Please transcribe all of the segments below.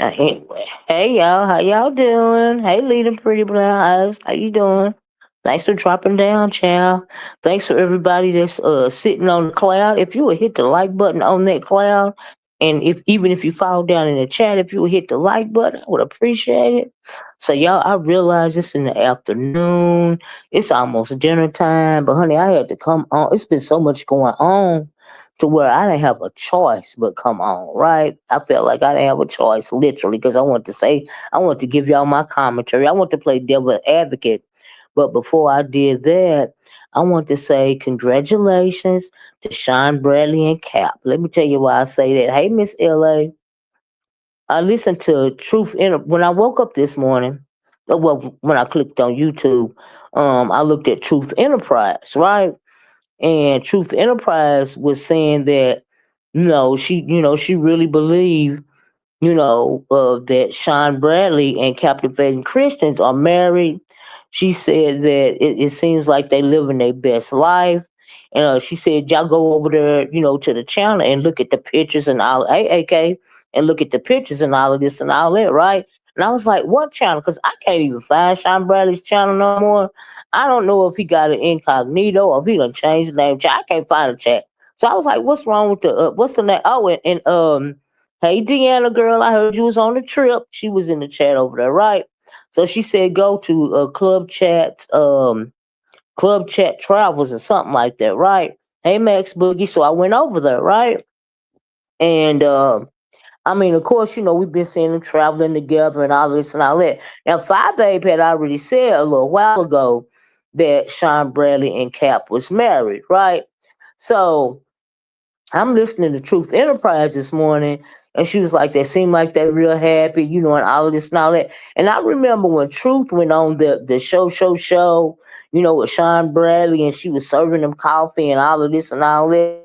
Anyway, hey y'all, how y'all doing? Hey, leading pretty brown eyes, how you doing? Thanks for dropping down, child. Thanks for everybody that's sitting on the cloud. If you would hit the like button on that cloud, and if even if you fall down in the chat, if you would hit the like button, I would appreciate it. So y'all, I realize it's in the afternoon. It's almost dinner time, but honey, I had to come on. It's been so much going on to where I didn't have a choice but come on, right? I felt like I didn't have a choice, literally, because I want to give y'all my commentary. I want to play devil advocate. But before I did that, I want to say congratulations to Sean Bradley and Cap. Let me tell you why I say that. Hey, Miss LA, I listened to when I woke up this morning. Well, when I clicked on YouTube, I looked at Truth Enterprise, right? And Truth Enterprise was saying that she really believed that Sean Bradley and Captivating Christians are married. She said that it seems like they living their best life. And she said, y'all go over there, to the channel and look at the pictures and all, AAK, and look at the pictures and all of this and all that, right? And I was like, what channel? Because I can't even find Sean Bradley's channel no more. I don't know if he got an incognito or if he done changed the name. I can't find a chat. So I was like, what's wrong with what's the name? Oh, and hey, Deanna, girl, I heard you was on the trip. She was in the chat over there, right? So she said go to Club Chat Travels or something like that, right? Hey, Max Boogie. So I went over there, right? And I mean, of course, we've been seeing them traveling together and all this and all that. Now, Five Babe had already said a little while ago that Sean Bradley and Cap was married, right? So I'm listening to Truth Enterprise this morning, and she was like, they seem like they're real happy, and all of this and all that. And I remember when Truth went on the show, with Sean Bradley, and she was serving them coffee and all of this and all that.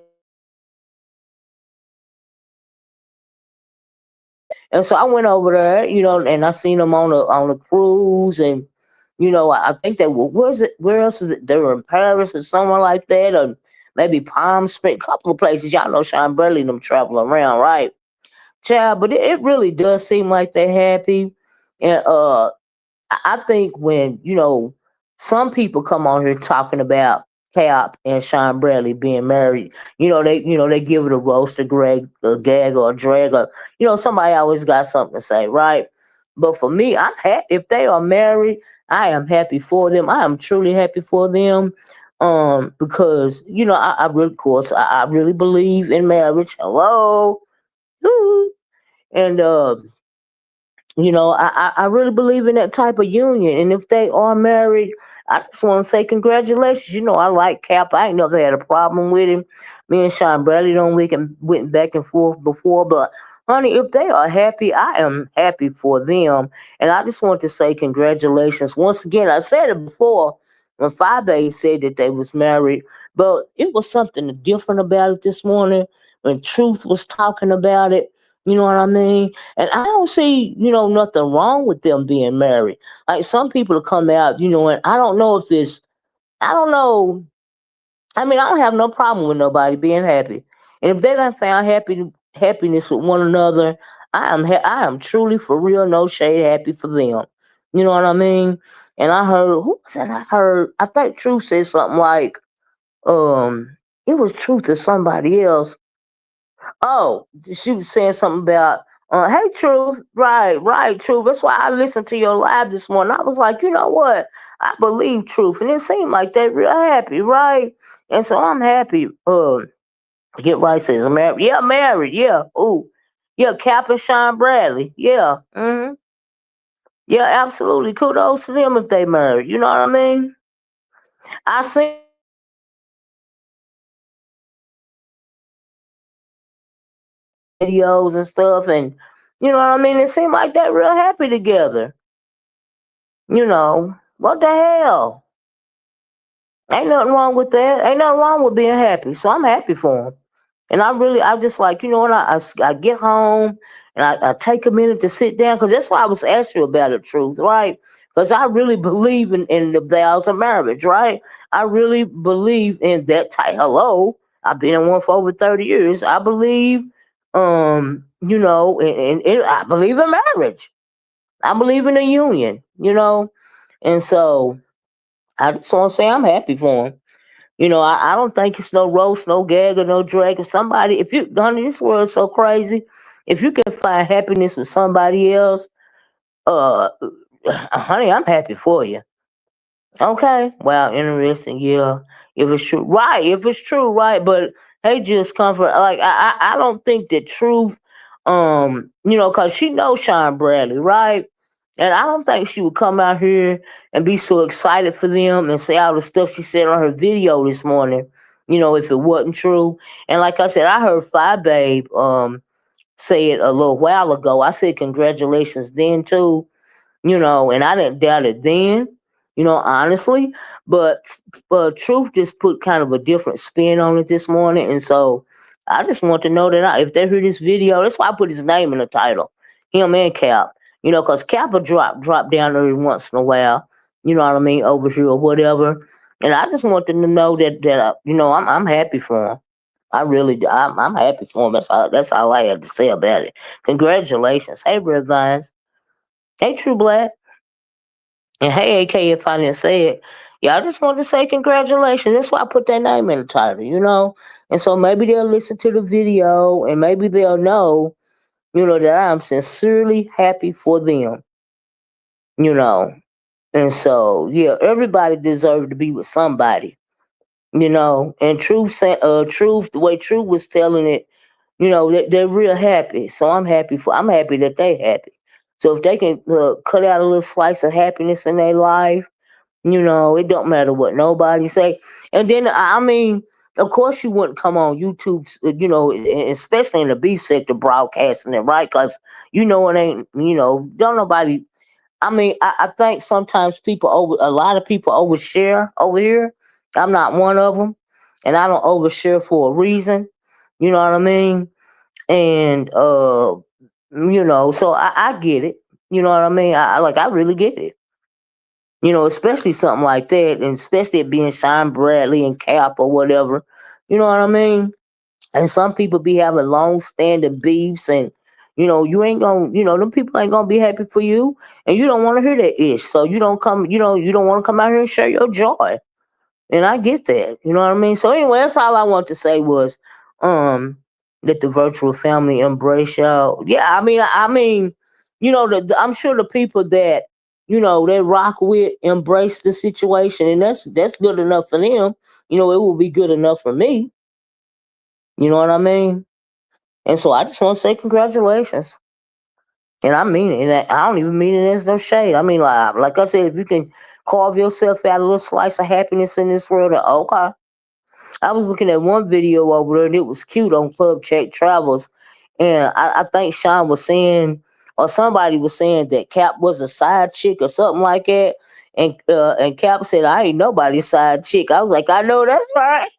And so I went over there, and I seen them on a cruise, and I think they were. Where else was it? They were in Paris or somewhere like that, or maybe Palm Springs, a couple of places. Y'all know Sean Bradley and them travel around, right? Child, but it really does seem like they're happy. And I think when, some people come on here talking about Cap and Sean Bradley being married, they give it a roast, a gag or a drag, or somebody always got something to say, right? But for me, I'm happy if they are married. I am happy for them. I am truly happy for them. Because I really, of course, I really believe in marriage. Hello, woo. And I really believe in that type of union. And if they are married, I just want to say congratulations. I like Cap. I ain't never had a problem with him. Me and Sean Bradley don't went back and forth before, but honey, if they are happy, I am happy for them. And I just want to say congratulations. Once again, I said it before when Fabe said that they was married, but it was something different about it this morning when Truth was talking about it. You know what I mean? And I don't see, nothing wrong with them being married. Like some people come out, and I don't know if I don't know. I mean, I don't have no problem with nobody being happy. And if they done found happiness with one another, I am truly for real, no shade, happy for them. You know what I mean? And I heard, who was that? I think Truth said something like, it was Truth or somebody else. Oh, she was saying something about, hey, Truth, right, Truth. That's why I listened to your live this morning. I was like, you know what? I believe Truth, and it seemed like they're real happy, right? And so I'm happy. Get right says I'm married. Yeah, married. Yeah. Ooh, yeah. Cap and Sean Bradley. Yeah. Yeah, absolutely. Kudos to them if they married. You know what I mean? I seen videos and stuff, and you know what I mean. It seemed like they're real happy together. What the hell? Ain't nothing wrong with that. Ain't nothing wrong with being happy. So I'm happy for them. And I just like, what, I get home and I take a minute to sit down because that's why I was asking you about the truth, right? Because I really believe in the vows of marriage, right? I really believe in that type. Hello, I've been in one for over 30 years. I believe And I believe in marriage. I believe in a union, and so I just want to say I'm happy for him. I don't think it's no roast, no gag, or no drag. If you, honey, this world's so crazy. If you can find happiness with somebody else, uh, honey, I'm happy for you. Okay. Wow, interesting. Yeah. If it's true. Right. If it's true, right. But hey, just comfort. Like, I don't think that truth, cause she knows Sean Bradley, right? And I don't think she would come out here and be so excited for them and say all the stuff she said on her video this morning, if it wasn't true. And like I said, I heard Fi Babe say it a little while ago. I said congratulations then too, and I didn't doubt it then, honestly. But Truth just put kind of a different spin on it this morning, and so I just want to know that if they hear this video, that's why I put his name in the title, him and Cap, because Cap will drop down every once in a while, you know what I mean, over here or whatever, and I just want them to know that I'm happy for him. I really do. I'm happy for him. That's all I have to say about it. Congratulations. Hey, Red Vines. Hey, True Black. And hey, AK, if I didn't say it, yeah, I just wanted to say congratulations. That's why I put that name in the title. And so maybe they'll listen to the video and maybe they'll know, that I'm sincerely happy for them, you know. And so, yeah, everybody deserves to be with somebody, And Truth, the way Truth was telling it, they're real happy. So I'm happy that they happy. So if they can cut out a little slice of happiness in their life, it don't matter what nobody say. And then I mean, of course, you wouldn't come on YouTube, especially in the beef sector broadcasting it, right? Because it ain't, don't nobody. I mean, I think sometimes a lot of people overshare over here. I'm not one of them, and I don't overshare for a reason. You know what I mean? And so I get it. You know what I mean? I really get it. Especially something like that, and especially it being Sean Bradley and Cap or whatever. You know what I mean? And some people be having long standing beefs, and you ain't gonna, them people ain't gonna be happy for you, and you don't want to hear that ish. So you don't come, you don't want to come out here and share your joy. And I get that. You know what I mean? So anyway, that's all I want to say was um that the virtual family embrace y'all. Yeah, I mean, I'm sure the people that they rock with embrace the situation, and that's good enough for them. It will be good enough for me. You know what I mean? And so I just want to say congratulations. And I mean it. And I don't even mean it as no shade. I mean, like I said, if you can carve yourself out a little slice of happiness in this world, okay. I was looking at one video over there and it was cute on Club Check Travels. And I think Shawn was saying, or somebody was saying that Cap was a side chick or something like that. And Cap said, I ain't nobody's side chick. I was like, I know that's right.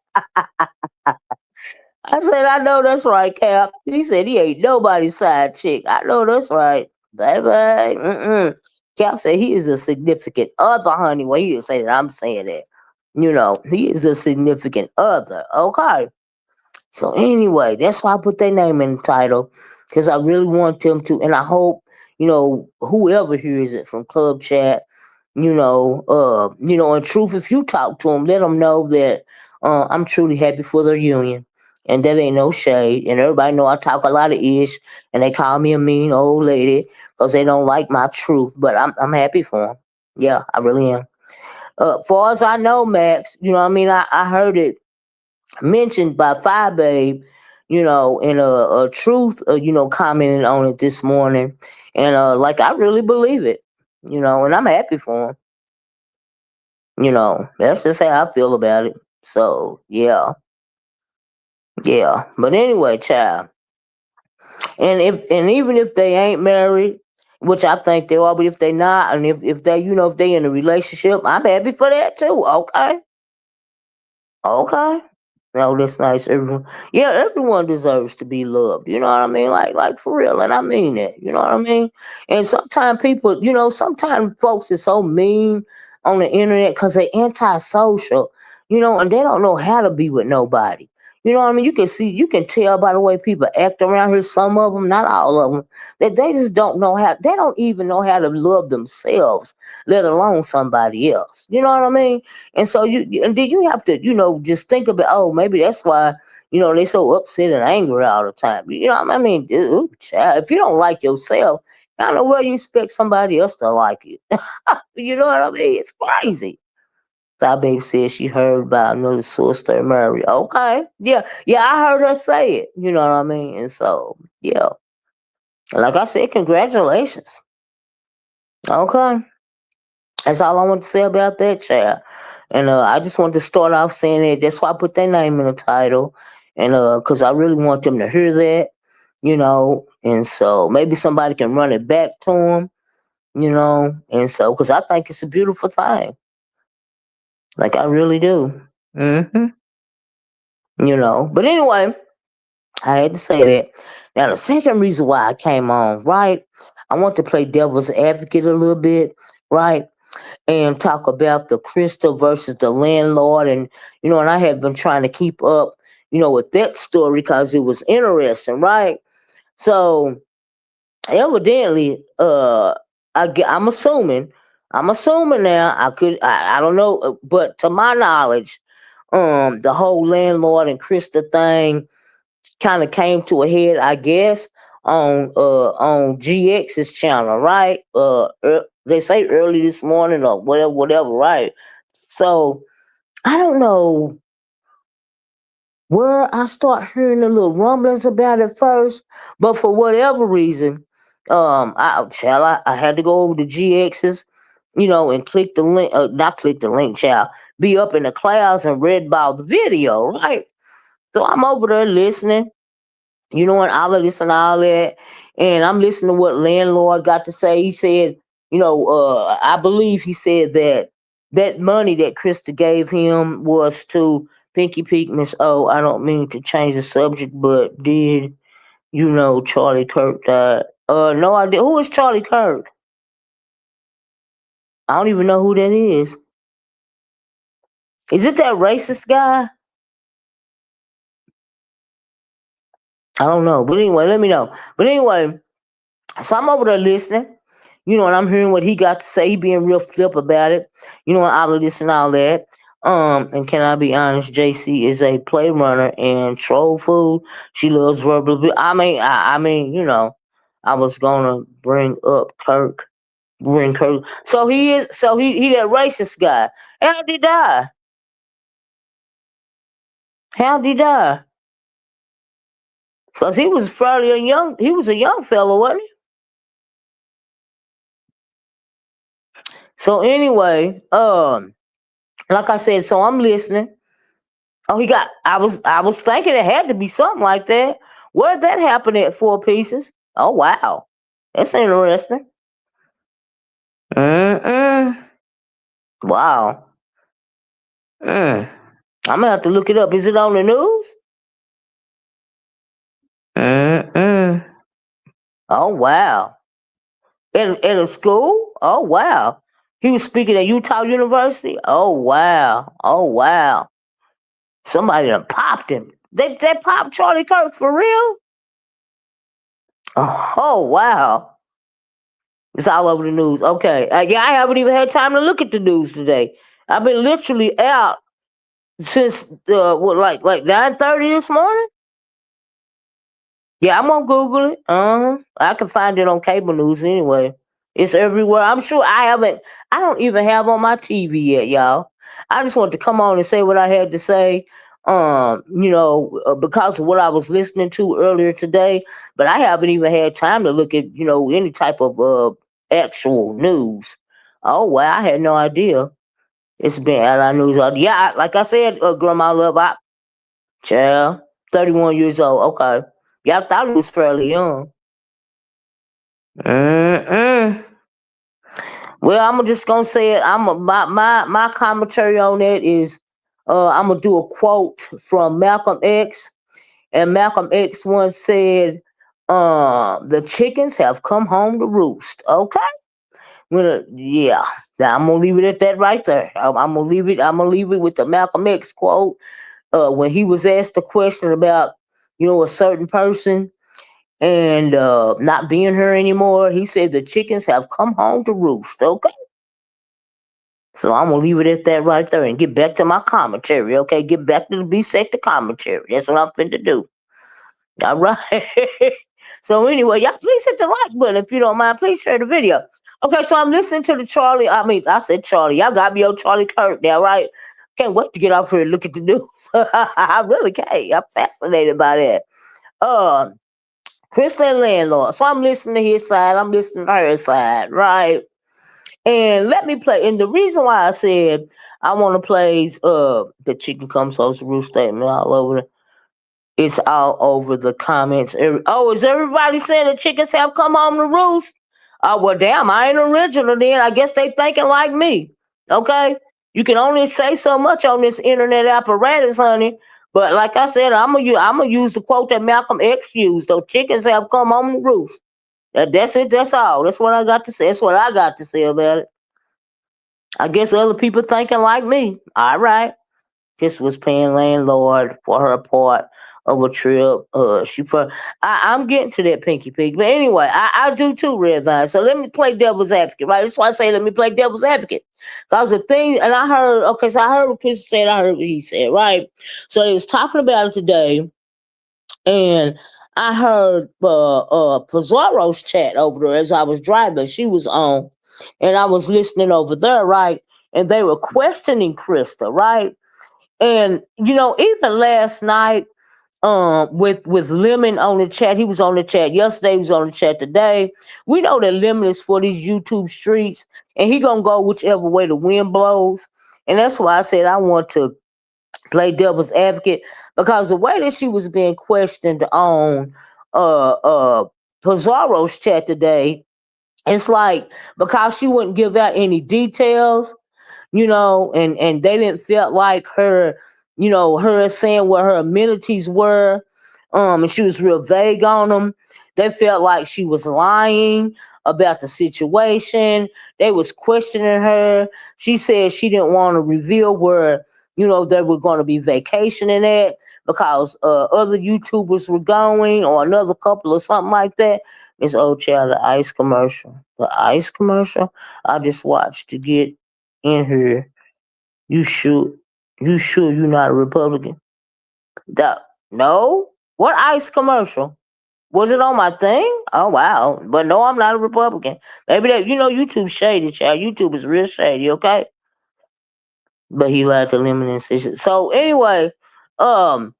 I said, I know that's right, Cap. He said he ain't nobody's side chick. I know that's right. Bye bye. Mm-mm. Cap said he is a significant other, honey. Well, he didn't say that. I'm saying that. He is a significant other. Okay. So anyway, that's why I put their name in the title because I really want them to, and I hope whoever hears it from Club Chat, in truth, if you talk to them, let them know that I'm truly happy for their union, and that ain't no shade. And everybody know I talk a lot of ish, and they call me a mean old lady because they don't like my truth. But I'm happy for them. Yeah, I really am. Far as I know, Max, I heard it mentioned by Fi Babe, in a truth, commenting on it this morning, and like I really believe it, and I'm happy for him. That's just how I feel about it. So yeah, yeah. But anyway, child, and even if they ain't married, which I think they are, but if they not, and if they, if they in a relationship, I'm happy for that too. Okay, okay. No, that's nice. Everyone deserves to be loved. You know what I mean? Like for real, and I mean that. You know what I mean? And sometimes people, sometimes folks is so mean on the internet because they antisocial, and they don't know how to be with nobody. You know what I mean? You can tell by the way people act around here. Some of them, not all of them, that they just don't know how. They don't even know how to love themselves, let alone somebody else. You know what I mean? And so and then you have to, just think about. Oh, maybe that's why they so upset and angry all the time. You know what I mean? Ooh, child, if you don't like yourself, I don't know where you expect somebody else to like you. You know what I mean? It's crazy. That baby said she heard about another sister Mary. Okay. Yeah. Yeah, I heard her say it. You know what I mean? And so, yeah. Like I said, congratulations. Okay. That's all I want to say about that child. And I just want to start off saying that that's why I put their name in the title. And because I really want them to hear that, and so maybe somebody can run it back to them, and so, because I think it's a beautiful thing. Like I really do. But anyway, I had to say that. Now, the second reason why I came on, right? I want to play devil's advocate a little bit, right? And talk about the Christa versus the landlord. And I had been trying to keep up, with that story because it was interesting, right? So, evidently, I'm assuming, now, I don't know, but to my knowledge, the whole landlord and Christa thing kind of came to a head, I guess, on GX's channel, right? They say early this morning or whatever, right? So I don't know where I start hearing the little rumblings about it first, but for whatever reason, I had to go over to GX's, and click the link, not click the link, child, be up in the clouds and read about the video, right? So I'm over there listening, and all of this and all that. And I'm listening to what landlord got to say. He said, I believe he said that that money that Krista gave him was to Pinky Peek Miss O. I don't mean to change the subject, but did Charlie Kirk died? No idea. Who is Charlie Kirk? I don't even know who that is. Is it that racist guy? I don't know. But anyway, let me know. But anyway, so I'm over there listening, and I'm hearing what he got to say. He being real flip about it, and all of this and all that. And can I be honest? JC is a play runner and troll food. She loves verbal. I mean, I was gonna bring Kirk. So he that racist guy. How'd he die? How'd he die? Cause he was a young fellow, wasn't he? So anyway, like I said, so I'm listening. Oh, he got. I was thinking it had to be something like that. Where'd that happen at Four Pieces? Oh wow, that's interesting. Mm-mm. Wow. Mm. I'm gonna have to look it up. Is it on the news? Mm-mm. Oh wow. At a school? Oh wow. He was speaking at Utah University. Oh wow. Oh wow. Somebody done popped him. They popped Charlie Kirk for real? Oh wow. It's all over the news. Okay. Yeah, I haven't even had time to look at the news today. I've been literally out since like 9:30 this morning. Yeah, I'm gonna Google it. I can find it on cable news anyway. It's everywhere. I'm sure I haven't. I don't even have on my TV yet, y'all. I just wanted to come on and say what I had to say. Because of what I was listening to earlier today, but I haven't even had time to look at any type of actual news. Oh wow, I had no idea. It's been out of news. Yeah, like I said, Grandma Love, child, 31 years old. Okay. Yeah, I thought he was fairly young. Mm-mm. Well, I'm just gonna say it. My commentary on that is, I'm gonna do a quote from Malcolm X, and Malcolm X once said, "The chickens have come home to roost." Okay, well, yeah, now I'm gonna leave it at that right there. I'm gonna leave it. I'm gonna leave it with the Malcolm X quote. when he was asked a question about, a certain person and not being here anymore, he said the chickens have come home to roost. Okay, so I'm gonna leave it at that right there and get back to my commentary. Okay, get back to the beef sector commentary. That's what I'm finna do. All right. So anyway, y'all please hit the like button if you don't mind. Please share the video. Okay, so I'm listening to the Charlie. I mean, I said Charlie. Y'all got me on Charlie Kirk now, right? Can't wait to get off here and look at the news. I really can't. I'm fascinated by that. Uh, Christa and Landlord. So I'm listening to his side. I'm listening to her side, right? And let me play. And the reason why I said I want to play the chicken comes home to roost statement all over it's all over the comments. Oh, is everybody saying the chickens have come home to roost? Oh, well, damn, I ain't original then. I guess they thinking like me. Okay? You can only say so much on this internet apparatus, honey. But like I said, I'm gonna use the quote that Malcolm X used. Those chickens have come home to roost. That's it. That's all. That's what I got to say. That's what I got to say about it. I guess other people thinking like me. All right. This was paying landlord for her part of a trip. I'm getting to that pinky pig, but anyway, I do too, Red Vine. So let me play devil's advocate, right? That's why I say let me play devil's advocate. Cause the thing, and I heard, okay, so I heard what Chris said. I heard what he said, right? So he was talking about it today, and I heard Pizarro's chat over there as I was driving. She was on, and I was listening over there, right? And they were questioning Krista, right? And even last night, with Lemon on the chat, he was on the chat yesterday, he was on the chat today. We know that Lemon is for these YouTube streets, and he gonna go whichever way the wind blows. And that's why I said I want to play devil's advocate, because the way that she was being questioned on Pizarro's chat today, it's like because she wouldn't give out any details, and they didn't feel like her, her saying what her amenities were, and she was real vague on them. They felt like she was lying about the situation. They was questioning her. She said she didn't want to reveal where, they were going to be vacationing at because other YouTubers were going, or another couple or something like that. Miss Old Child, the ice commercial. The ice commercial I just watched to get in here. You sure? You sure you're not a Republican? The, no. What ICE commercial? Was it on my thing? Oh wow! But no, I'm not a Republican. Maybe that YouTube's shady, child. YouTube is real shady. Okay, but he lied to limit incision. So anyway, um,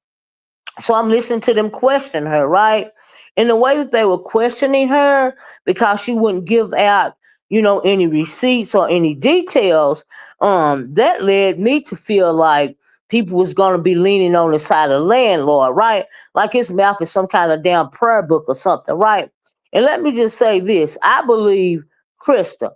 so I'm listening to them question her, right? In the way that they were questioning her, because she wouldn't give out, any receipts or any details, that led me to feel like people was gonna be leaning on the side of landlord, right? Like his mouth is some kind of damn prayer book or something, right? And let me just say this: I believe Krista.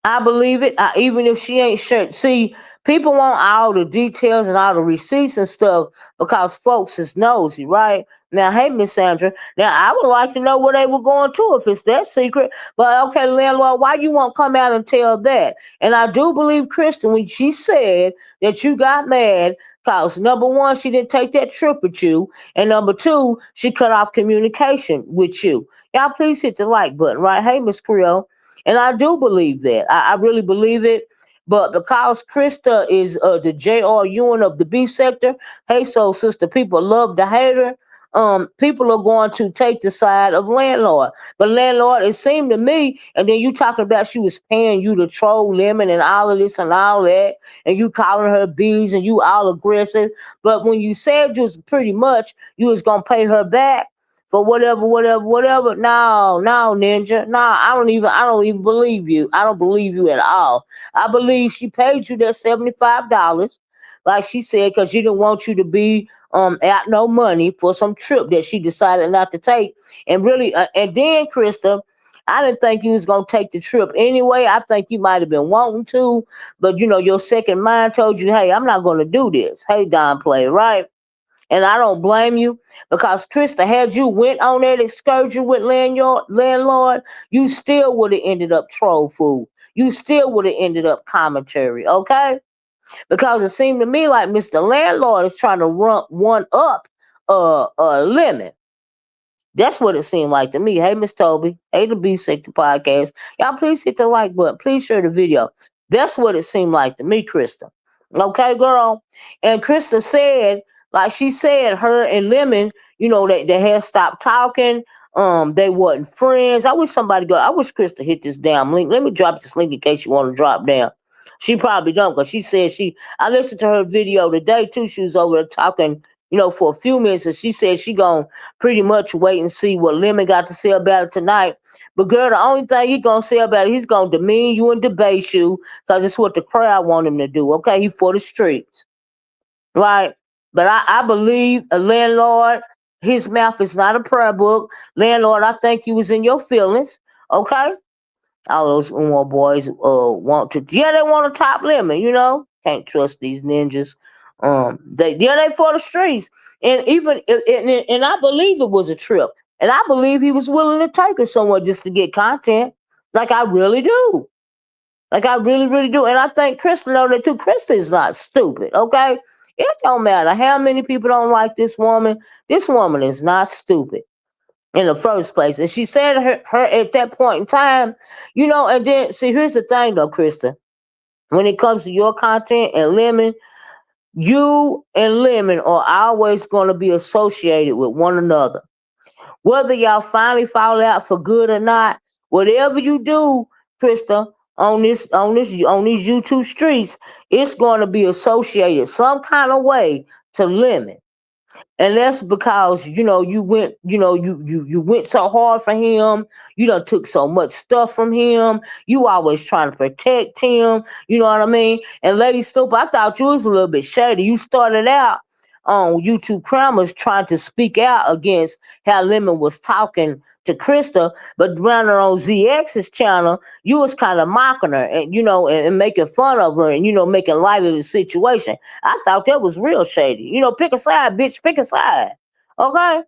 I believe it, even if she ain't sure. See, people want all the details and all the receipts and stuff because folks is nosy, right? Now, hey, Miss Sandra. Now, I would like to know where they were going to if it's that secret. But okay, landlord, why you won't come out and tell that? And I do believe Kristen when she said that you got mad because number one, she didn't take that trip with you, and number two, she cut off communication with you. Y'all, please hit the like button, right? Hey, Miss Creole. And I do believe that. I really believe it. But because Krista is the J.R. Ewing of the beef sector, hey, so sister, people love to hate her. People are going to take the side of landlord. But landlord, it seemed to me, and then you talking about she was paying you to troll Lemon and all of this and all that, and you calling her bees and you all aggressive. But when you said you was pretty much you was gonna pay her back for whatever, whatever, whatever. No, no, Ninja. No, I don't even believe you. I don't believe you at all. I believe she paid you that $75, like she said, because she didn't want you to be out no money for some trip that she decided not to take. And really, and then Krista, I didn't think you was gonna take the trip anyway. I think you might have been wanting to, but your second mind told you, hey, I'm not gonna do this. Hey, Don Play, right? And I don't blame you because Krista, had you went on that excursion with landlord, you still would have ended up troll food. You still would have ended up commentary, okay? because it seemed to me like Mr. Landlord is trying to run one up Lemon. That's what it seemed like to me. Hey, Miss Toby. Hey, the Beef Sector Podcast. Y'all, please hit the like button. Please share the video. That's what it seemed like to me, Krista. Okay, girl. And Krista said, like she said, her and Lemon, they had stopped talking. They wasn't friends. I wish Krista hit this damn link. Let me drop this link in case you want to drop down. She probably don't, because she said I listened to her video today too. She was over there talking, for a few minutes, and she said she gonna pretty much wait and see what Lemon got to say about it tonight. But girl, the only thing he gonna say about it, he's gonna demean you and debase you, because it's what the crowd want him to do. Okay, he for the streets, right? But I believe a landlord, his mouth is not a prayer book. Landlord, I think you was in your feelings. Okay, all those boys want to, they want to top Lemon. Can't trust these ninjas. They for the streets, and and I believe it was a trip, and I believe he was willing to take her somewhere just to get content. Like I really do. Like I really, really do. And I think Krista know that too. Krista is not stupid. Okay, it don't matter how many people don't like this woman. This woman is not stupid in the first place. And she said her at that point in time, and then see, here's the thing though, Krista. When it comes to your content and Lemon, you and Lemon are always going to be associated with one another. Whether y'all finally fall out for good or not, whatever you do, Krista, on these YouTube streets, it's going to be associated some kind of way to Lemon. And that's because you went you went so hard for him. You done took so much stuff from him. You always trying to protect him. You know what I mean? And Lady Snoop, I thought you was a little bit shady. You started out on YouTube Crammers trying to speak out against how Lemon was talking to Krista, but running on ZX's channel, you was kind of mocking her and and making fun of her and making light of the situation. I thought that was real shady. Pick a side, bitch. Pick a side. Okay,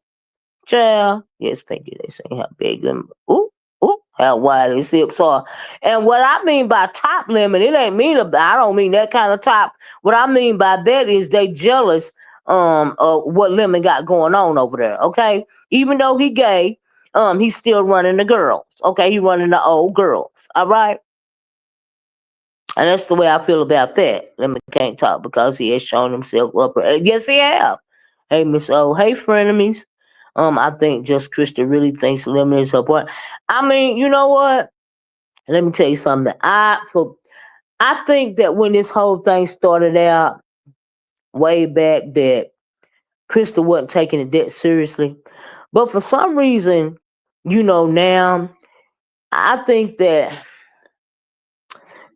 child. Yes, Pinky. They say how big them. Ooh, ooh, how wide his hips are. And what I mean by top Lemon, it ain't mean about. I don't mean that kind of top. What I mean by that is they jealous of what Lemon got going on over there. Okay, even though he gay, he's still running the girls. Okay, he running the old girls. All right. And that's the way I feel about that. Lemon can't talk because he has shown himself up. Yes, he have. Hey, Miss O. Hey, frenemies. I think just Krista really thinks Lemon is her boy. I mean, you know what? Let me tell you something. I think that when this whole thing started out way back, that Krista wasn't taking it that seriously. But for some reason, now I think that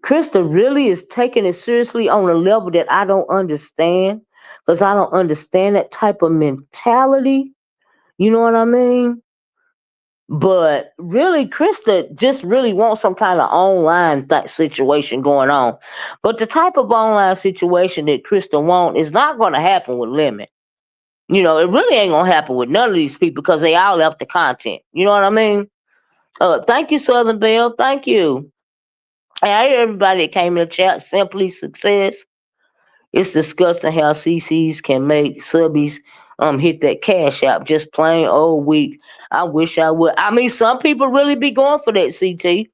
Krista really is taking it seriously on a level that I don't understand, because I don't understand that type of mentality. You know what I mean? But really, Krista just really wants some kind of online situation going on. But the type of online situation that Krista wants is not going to happen with Lemon. It really ain't going to happen with none of these people because they all left the content. You know what I mean? Thank you, Southern Belle. Thank you. Hey, everybody that came in the chat, simply success. It's disgusting how CCs can make subbies hit that cash out just plain old weak. I wish I would. I mean, some people really be going for that CT. You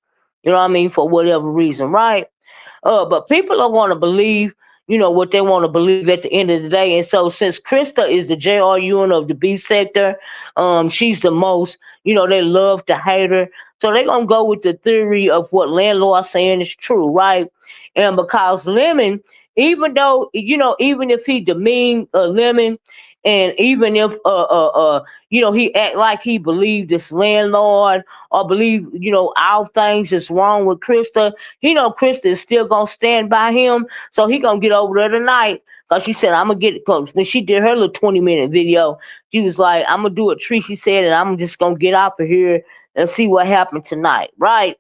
know what I mean? For whatever reason, right? But people are going to believe, what they want to believe at the end of the day. And so, since Krista is the JRUN of the beef sector, she's the most, they love to hate her. So they're going to go with the theory of what Landlord saying is true, right? And because Lemon, even though, even if he demean Lemon, and even if he act like he believed this Landlord, or believe all things is wrong with Krista, Krista is still gonna stand by him. So he gonna get over there tonight, because she said, I'm gonna get it. Cause when she did her little 20-minute video, she was like, I'm gonna do a treat, she said, and I'm just gonna get off of here and see what happened tonight, right?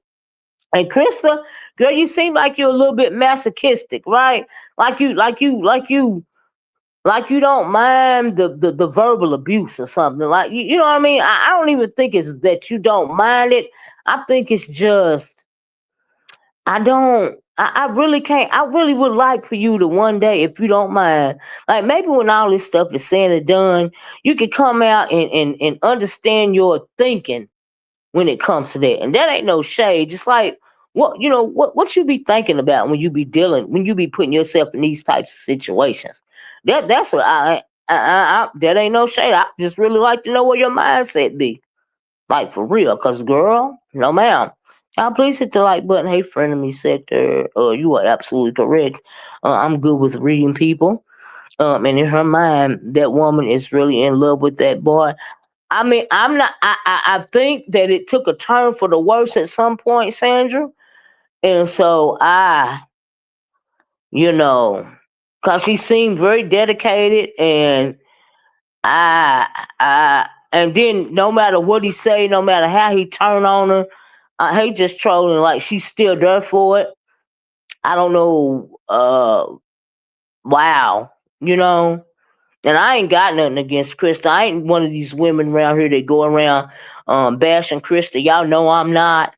And Krista, girl, you seem like you're a little bit masochistic, right? Like you don't mind the verbal abuse or something. Like you know what I mean? I don't even think it's that you don't mind it. I think it's just I don't. I really can't. I really would like for you to one day, if you don't mind, like maybe when all this stuff is said and done, you can come out and understand your thinking when it comes to that. And that ain't no shade. Just like what you be thinking about when you be putting yourself in these types of situations. That's what that ain't no shade. I just really like to know where your mindset be. Like for real, cause girl, no ma'am. Y'all please hit the like button. Hey, friend of me said there, you are absolutely correct. I'm good with reading people. And in her mind, that woman is really in love with that boy. I mean, I'm not. I think that it took a turn for the worse at some point, Sandra. And so you know, cause she seemed very dedicated, and I, and then no matter what he say, no matter how he turn on her, I hate just trolling. Like she's still there for it. I don't know. Wow. You know. And I ain't got nothing against Krista. I ain't one of these women around here that go around bashing Krista. Y'all know I'm not.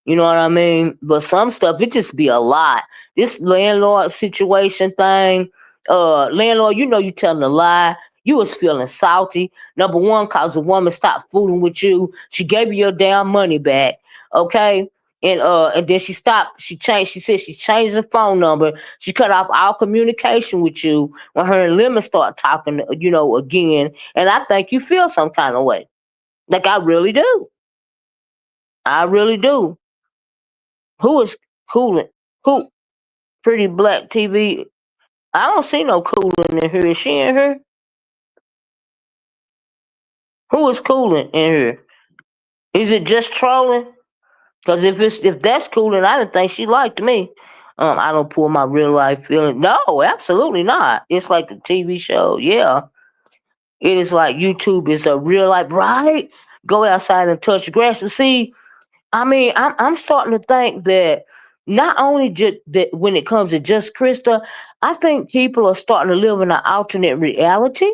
You know what I mean? But some stuff, it just be a lot. This landlord situation thing, landlord, you telling a lie. You was feeling salty. Number one, cause the woman stopped fooling with you. She gave you your damn money back. Okay? And then she stopped, she said she changed the phone number. She cut off all communication with you when her and Lemon start talking, again. And I think you feel some kind of way. Like I really do. I really do. Who is cooling? Who? Pretty Black TV. I don't see no cooling in here. Is she in here? Who is cooling in here? Is it just trolling? Because if that's cooling, I didn't think she liked me. I don't pull my real life feeling. No, absolutely not. It's like a TV show. Yeah, it is like YouTube is the real life, right? Go outside and touch the grass. But see, I mean, I'm starting to think that not only just that when it comes to just Krista, I think people are starting to live in an alternate reality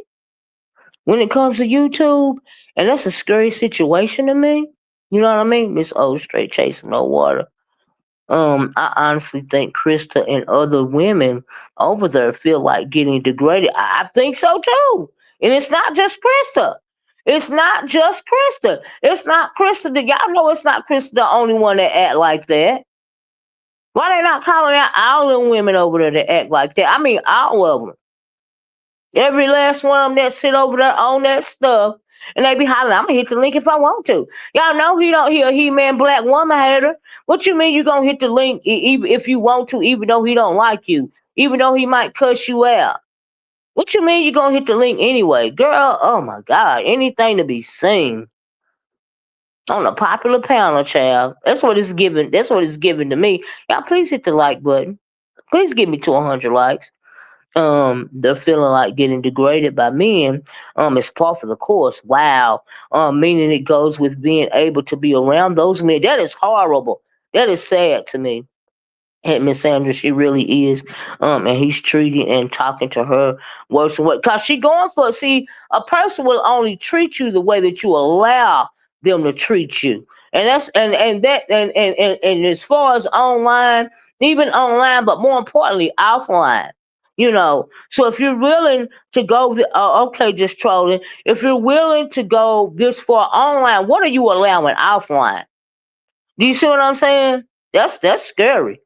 when it comes to YouTube, and that's a scary situation to me. You know what I mean? Miss O straight chasing no water. I honestly think Krista and other women over there feel like getting degraded. I think so too. And it's not just Krista. It's not just Krista. It's not Krista. Y'all know it's not Krista the only one that act like that. Why they not calling out all them women over there that act like that? I mean, all of them. Every last one of them that sit over there on that stuff, and they be hollering, I'm gonna hit the link if I want to. Y'all know he a He-Man black woman hater. What you mean you gonna hit the link even if you want to, even though he don't like you, even though he might cuss you out? What you mean you gonna hit the link anyway? Girl, oh my God, anything to be seen on a popular panel, child. That's what it's giving. That's what it's giving to me. Y'all please hit the like button. Please give me to 100 likes. They're feeling like getting degraded by men. It's part of the course. Wow. Meaning it goes with being able to be around those men. That is horrible. That is sad to me. And Miss Sandra, she really is. And he's treating and talking to her worse than what, cause she going for it. See, a person will only treat you the way that you allow them to treat you. And that's and that and as far as online, even online, but more importantly, offline. So if you're willing to go, okay, just trolling. If you're willing to go this far online, what are you allowing offline? Do you see what I'm saying? That's scary.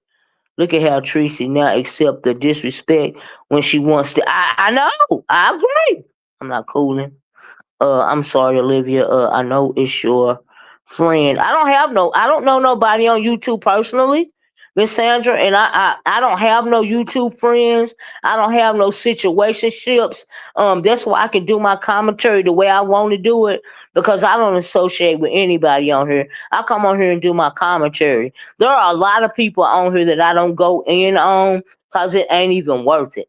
Look at how Tracy now accept the disrespect when she wants to. I know. I agree. I'm not cooling. I'm sorry, Olivia. I know it's your friend. I don't know nobody on YouTube personally, Miss Sandra, and I don't have no YouTube friends. I don't have no situationships. That's why I can do my commentary the way I want to do it because I don't associate with anybody on here. I come on here and do my commentary. There are a lot of people on here that I don't go in on because it ain't even worth it.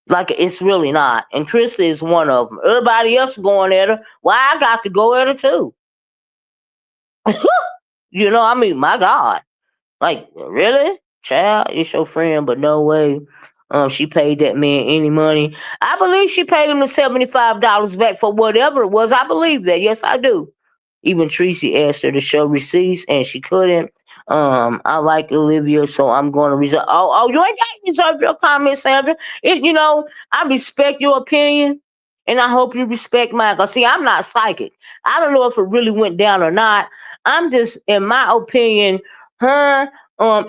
Like it's really not. And Krista is one of them. Everybody else going at her. Why I got to go at her too? I mean, my God. Like, really? Child, it's your friend, but no way. She paid that man any money. I believe she paid him the $75 back for whatever it was. I believe that. Yes, I do. Even Tracy asked her to show receipts and she couldn't. I like Olivia, so I'm going to reserve. Oh, you ain't got to reserve your comment, Sandra. I respect your opinion, and I hope you respect mine. Cause see, I'm not psychic. I don't know if it really went down or not. I'm just, in my opinion, her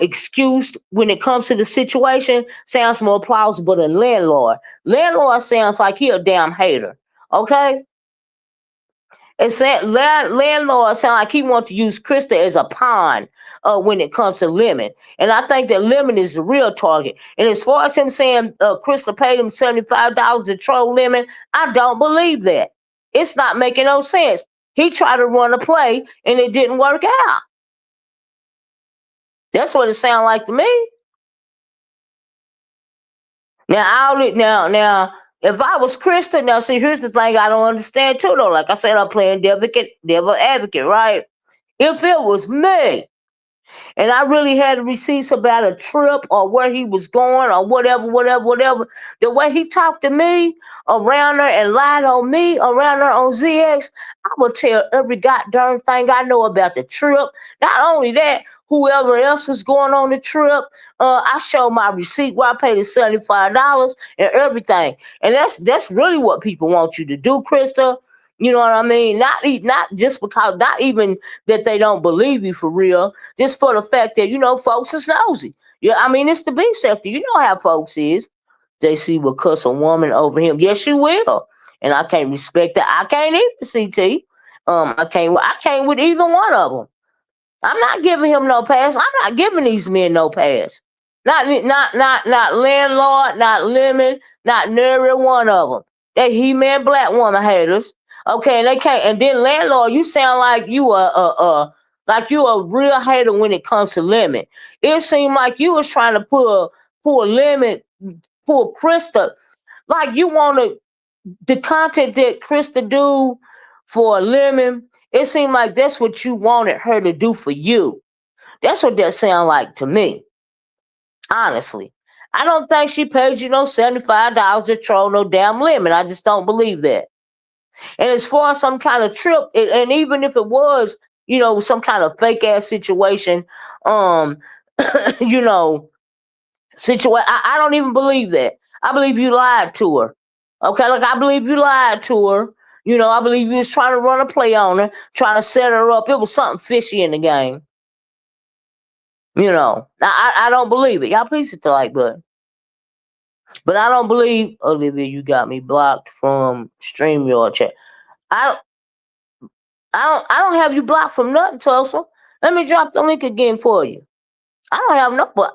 excuse when it comes to the situation sounds more plausible than landlord. Landlord sounds like he a damn hater. Okay, it said landlord sound like he wants to use Krista as a pawn when it comes to Lemon. And I think that Lemon is the real target. And as far as him saying Krista paid him $75 to troll Lemon, I don't believe that. It's not making no sense. He tried to run a play and it didn't work out. That's what it sounds like to me. Now, if I was Krista, now see, here's the thing I don't understand too, though. Like I said, I'm playing devil advocate, right? If it was me, and I really had receipts about a trip or where he was going or whatever. The way he talked to me around her and lied on me around her on ZX, I would tell every goddamn thing I know about the trip. Not only that, whoever else was going on the trip, I showed my receipt where I paid the $75 and everything. And that's really what people want you to do, Krista. You know what I mean? Not just because, not even that they don't believe you for real, just for the fact that folks is nosy. Yeah, I mean it's the beef sector. You know how folks is. They see will cuss a woman over him. Yes, you will. And I can't respect that. I can't either, CT. I can't with either one of them. I'm not giving him no pass. I'm not giving these men no pass. Not landlord, not lemon, not nary one of them. They he-man black woman haters. Okay, and they can't. And then landlord, you sound like you a real hater when it comes to lemon. It seemed like you was trying to pull lemon, pull Krista, like you wanted the content that Krista do for lemon. It seemed like that's what you wanted her to do for you. That's what that sound like to me. Honestly, I don't think she paid you no $75 to troll no damn lemon. I just don't believe that. And as far as some kind of trip, and even if it was, some kind of fake ass situation, um, you know, situation, I don't even believe that. I believe you lied to her. Okay, like I believe you lied to her. I believe you was trying to run a play on her, trying to set her up. It was something fishy in the game. I don't believe it. Y'all please hit the like button. But I don't believe, Olivia, you got me blocked from StreamYard chat. I I don't have you blocked from nothing, Tulsa. Let me drop the link again for you. I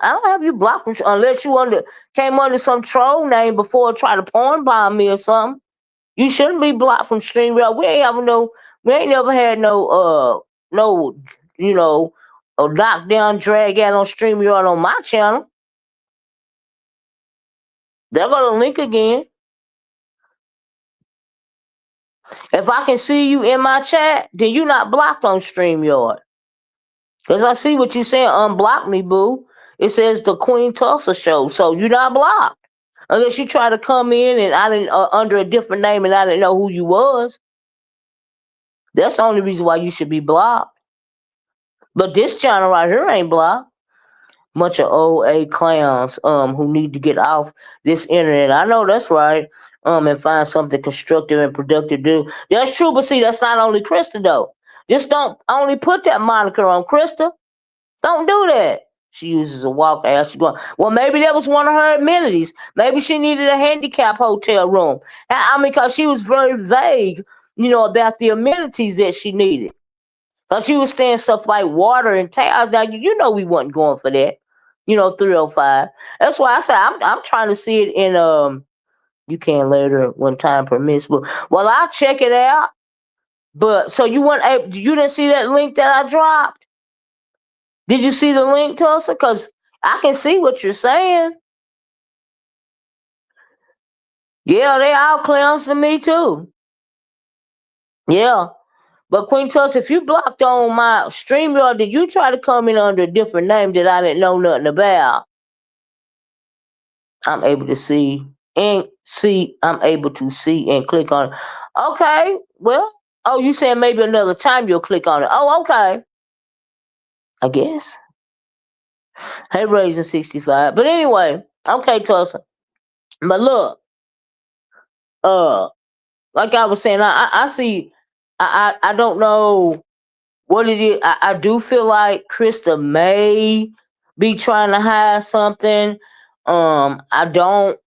don't have you blocked from unless you came under some troll name before try to porn bomb me or something. You shouldn't be blocked from StreamYard. We ain't never had no a lockdown drag out on StreamYard on my channel. They're gonna link again. If I can see you in my chat, then you not blocked on StreamYard. Cause I see what you saying. Unblock me, boo. It says the Queen Tulsa Show, so you not blocked. Unless you try to come in and I didn't under a different name and I didn't know who you was. That's the only reason why you should be blocked. But this channel right here ain't blocked. Bunch of old A clowns who need to get off this internet. I know that's right. And find something constructive and productive to do. That's true, but see, that's not only Krista though. Just don't only put that moniker on Krista. Don't do that. She uses a walker as she going. Well, maybe that was one of her amenities. Maybe she needed a handicap hotel room. I mean, because she was very vague, about the amenities that she needed. Because she was saying stuff like water and towels. Now, we wasn't going for that. 305. That's why I said I'm trying to see it in you can later when time permits. But well, I'll check it out. But so you didn't see that link that I dropped? Did you see the link, Tulsa? Because I can see what you're saying. Yeah, they all clowns to me too. Yeah. But Queen Tulsa, if you blocked on my StreamYard, did you try to come in under a different name that I didn't know nothing about? I'm able to see I'm able to see and click on it. Okay, well, you said maybe another time you'll click on it. Oh, okay. I guess. Hey, raising 65. But anyway, okay, Tulsa. But look, uh, like I was saying, I see. I don't know what it is. I do feel like Krista may be trying to hide something. I don't.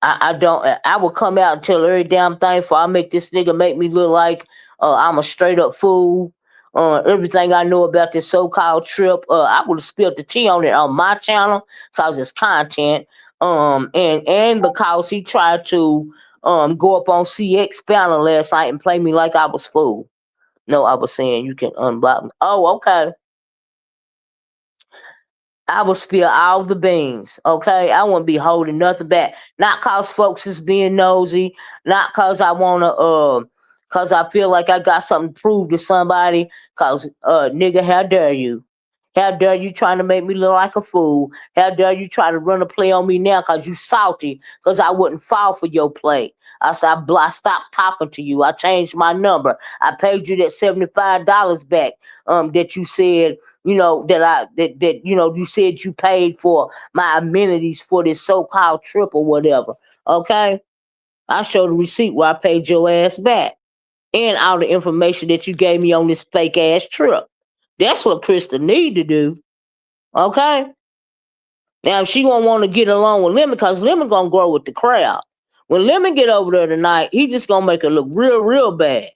I don't. I will come out and tell every damn thing before I make this nigga make me look like I'm a straight up fool. Everything I know about this so called trip, I would have spilled the tea on it on my channel because it's content. And because he tried to go up on CX panel last night and play me like I was fool. No, I was saying you can unblock me. Oh, okay. I will spill all the beans, okay? I won't be holding nothing back. Not cause folks is being nosy, not cause I wanna cause I feel like I got something to prove to somebody, cause nigga, how dare you? How dare you trying to make me look like a fool? How dare you try to run a play on me now cause you salty, cause I wouldn't fall for your play. I said I stopped talking to you. I changed my number. I paid you that $75 back that you said that you said you paid for my amenities for this so-called trip or whatever. Okay, I showed the receipt where I paid your ass back and all the information that you gave me on this fake ass trip. That's what Krista need to do. Okay, now if she won't want to get along with Lemon, because Lemon gonna grow with the crowd. When Lemon get over there tonight, he just gonna make her look real bad.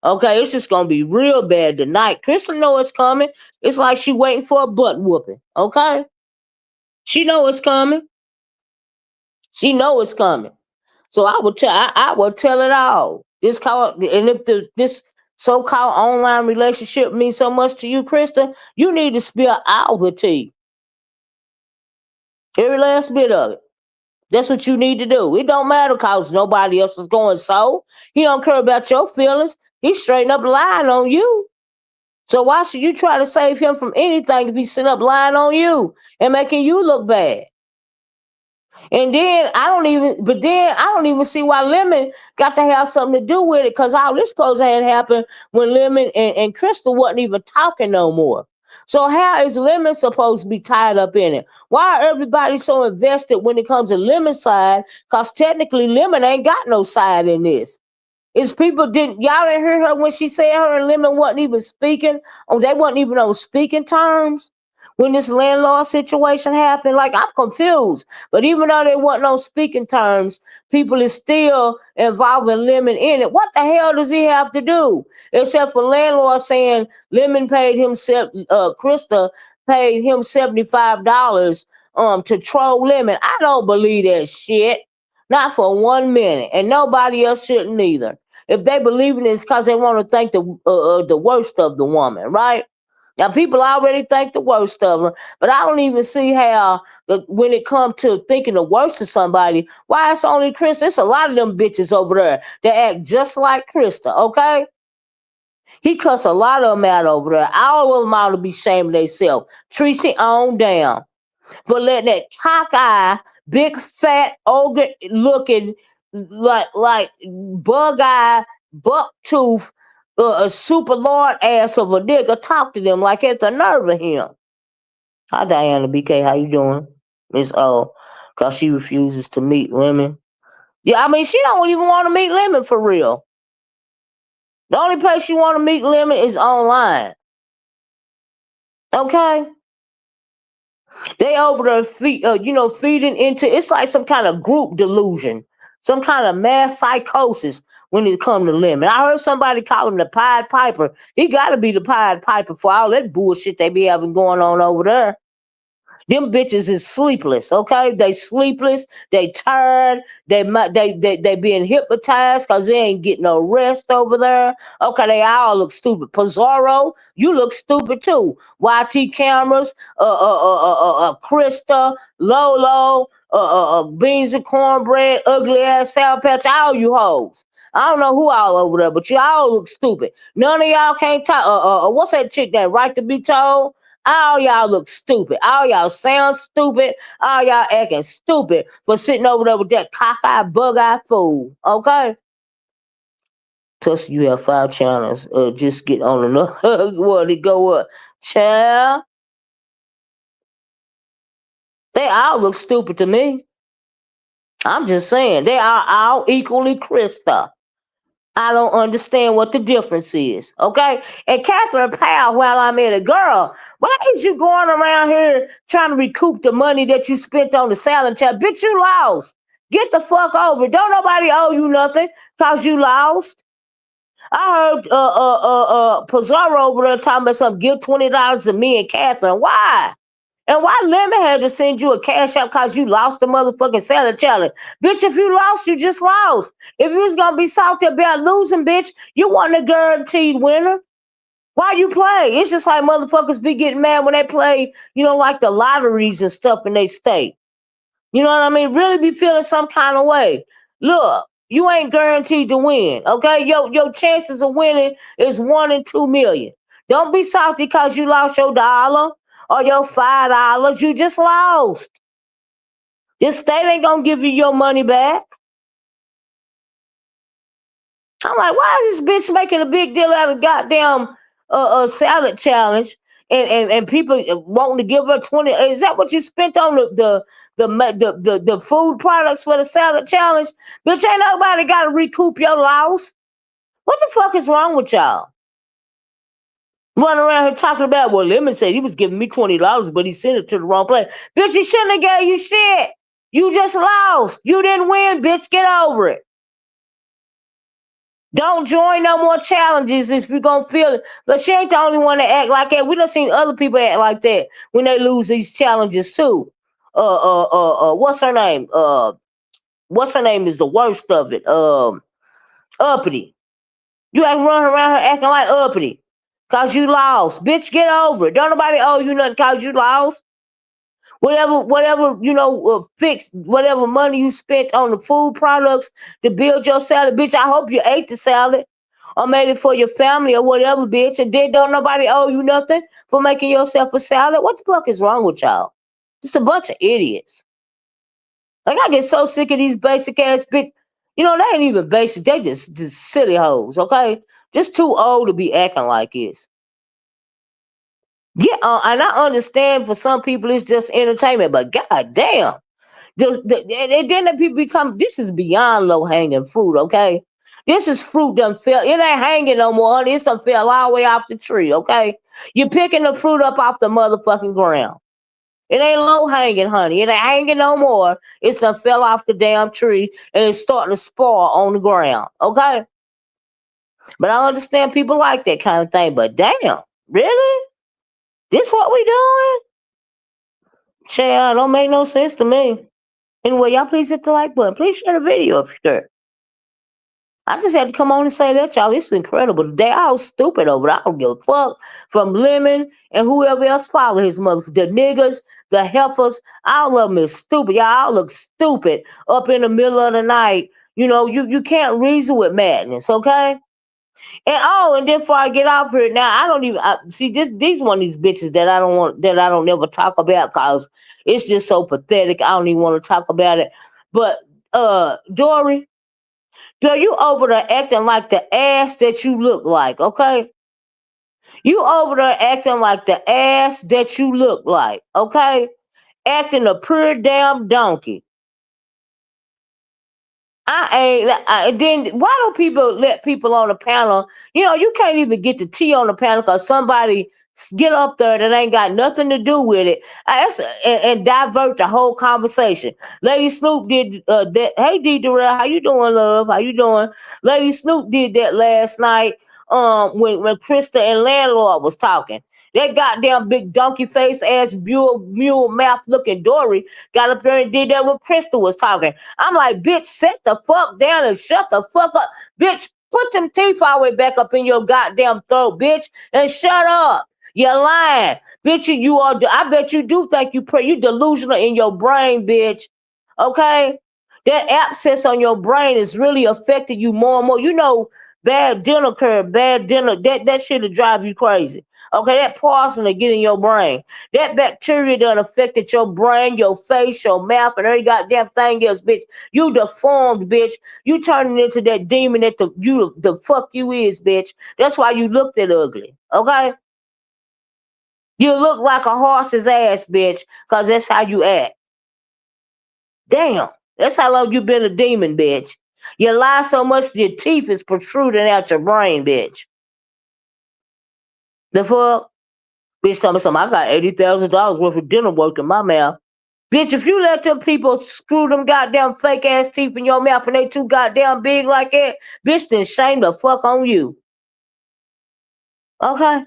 Okay, it's just gonna be real bad tonight. Krista know it's coming. It's like she waiting for a butt whooping. Okay, she know it's coming. She know it's coming. So I will tell it all. And if this so-called online relationship means so much to you, Krista, you need to spill all the tea, every last bit of it. That's what you need to do. It don't matter cause nobody else is going so. He don't care about your feelings. He's straight up lying on you. So why should you try to save him from anything if he's sitting up lying on you and making you look bad? And then I don't even see why Lemon got to have something to do with it because all this supposed to had happened when Lemon and Crystal wasn't even talking no more. So how is Lemon supposed to be tied up in it? Why are everybody so invested when it comes to Lemon's side? Because technically Lemon ain't got no side in this. Is people didn't y'all didn't hear her when she said her and Lemon wasn't even speaking? Oh, they wasn't even on speaking terms when this landlord situation happened. Like I'm confused. But even though they wasn't on speaking terms, people is still involving Lemon in it. What the hell does he have to do? Except for landlord saying Lemon paid himself Krista paid him $75 to troll Lemon. I don't believe that shit. Not for 1 minute. And nobody else shouldn't either. If they believe in it, it's because they want to think the worst of the woman, right? Now people already think the worst of her, but I don't even see how when it comes to thinking the worst of somebody, why it's only Krista. It's a lot of them bitches over there that act just like Krista, okay? He cuss a lot of them out over there. All of them ought to be shaming themselves. Tracy on down for letting that cockeye, big fat ogre looking like bug eye, buck tooth, a super lord ass of a nigga talk to them like it's a nerve of him. Hi Diana BK, how you doing? Miss O, cause she refuses to meet Lemon. Yeah, I mean she don't even want to meet Lemon for real. The only place she want to meet Lemon is online. Okay. They over there feeding into it's like some kind of group delusion, some kind of mass psychosis when it come to Lemon. I heard somebody call him the Pied Piper. He got to be the Pied Piper for all that bullshit they be having going on over there. Them bitches is sleepless, okay? They sleepless, they tired, they being hypnotized because they ain't getting no rest over there. Okay, they all look stupid. Pizarro, you look stupid too. YT cameras, Krista, Lolo, beans and cornbread, ugly ass sour patch, all you hoes. I don't know who all over there, but you all look stupid. None of y'all can't talk. What's that chick that right to be told? All y'all look stupid. All y'all sound stupid. All y'all acting stupid for sitting over there with that cockeyed, bug-eyed fool. Okay? Plus, you have 5 channels. Just get on another one to go up. Child. They all look stupid to me. I'm just saying, they are all equally Krista. I don't understand what the difference is. Okay? And Catherine Powell, while I'm at it, girl, why is you going around here trying to recoup the money that you spent on the salad chat? Bitch, you lost. Get the fuck over it. Don't nobody owe you nothing because you lost. I heard Pizarro over there talking about something, give $20 to me and Catherine. Why? And why Lemon had to send you a cash out because you lost the motherfucking salad challenge? Bitch, if you lost, you just lost. If you was gonna be salty about losing, bitch, you wasn't a guaranteed winner. Why you play? It's just like motherfuckers be getting mad when they play, like the lotteries and stuff in they state. You know what I mean? Really be feeling some kind of way. Look, you ain't guaranteed to win. Okay, your chances of winning is 1 in 2 million. Don't be salty because you lost your dollar or your $5. You just lost. This state ain't gonna give you your money back. I'm like, why is this bitch making a big deal out of goddamn salad challenge and people wanting to give her 20? Is that what you spent on the food products for the salad challenge? Bitch, ain't nobody got to recoup your loss. What the fuck is wrong with y'all? Running around here talking about, well, Lemon said he was giving me $20, but he sent it to the wrong place. Bitch, he shouldn't have gave you shit. You just lost. You didn't win, bitch. Get over it. Don't join no more challenges if you're gonna feel it. But she ain't the only one that act like that. We done seen other people act like that when they lose these challenges too. What's her name? What's her name is the worst of it. Uppity. You have to run around her acting like uppity. Cause you lost. Bitch, get over it. Don't nobody owe you nothing cause you lost. Whatever, fix whatever money you spent on the food products to build your salad, bitch. I hope you ate the salad or made it for your family or whatever, bitch. And then don't nobody owe you nothing for making yourself a salad. What the fuck is wrong with y'all? Just a bunch of idiots. Like I get so sick of these basic ass bitch. They ain't even basic. They just silly hoes. Okay, just too old to be acting like this. Yeah, and I understand for some people it's just entertainment, but god damn. And then the people become, this is beyond low hanging fruit, okay? This is fruit done fell. It ain't hanging no more, honey. It's done fell all the way off the tree, okay? You're picking the fruit up off the motherfucking ground. It ain't low hanging, honey. It ain't hanging no more. It's done fell off the damn tree and it's starting to spoil on the ground, okay? But I understand people like that kind of thing, but damn, really? This what we doing? Child, don't make no sense to me. Anyway, y'all please hit the like button. Please share the video if you care. I just had to come on and say that, y'all. This is incredible. They all stupid over there. I don't give a fuck. From Lemon and whoever else follow his mother. The niggas, the heifers, all of them is stupid. Y'all all look stupid up in the middle of the night. You can't reason with madness, okay? And then before I get off here now, I don't even see this. These one of these bitches that I don't want, that I don't ever talk about because it's just so pathetic. I don't even want to talk about it. But Dory, girl, you over there acting like the ass that you look like, okay? You over there acting like the ass that you look like, okay? Acting a pure damn donkey. Then why don't people let people on the panel? You can't even get the tea on the panel because somebody get up there that ain't got nothing to do with it. And divert the whole conversation. Lady Snoop did that. Hey, D. Durrell, how you doing, love? How you doing? Lady Snoop did that last night. When Christa and Landlord was talking. That goddamn big donkey face ass mule mouth looking Dory got up there and did that when Krista was talking. I'm like, bitch, sit the fuck down and shut the fuck up. Bitch, put them teeth all the way back up in your goddamn throat, bitch, and shut up. You're lying. Bitch, you are, I bet you do think you delusional in your brain, bitch. Okay? That abscess on your brain is really affecting you more and more. Bad dinner curve, bad dinner, that shit'll drive you crazy. Okay, that poison will get in your brain. That bacteria done affected your brain, your face, your mouth, and every goddamn thing else, bitch. You deformed, bitch. You turning into that demon that the fuck you is, bitch. That's why you look that ugly. Okay? You look like a horse's ass, bitch, because that's how you act. Damn. That's how long you been a demon, bitch. You lie so much your teeth is protruding out your brain, bitch. The fuck? Bitch told me something. I got $80,000 worth of dental work in my mouth. Bitch, if you let them people screw them goddamn fake ass teeth in your mouth and they too goddamn big like that, bitch, then shame the fuck on you. Okay?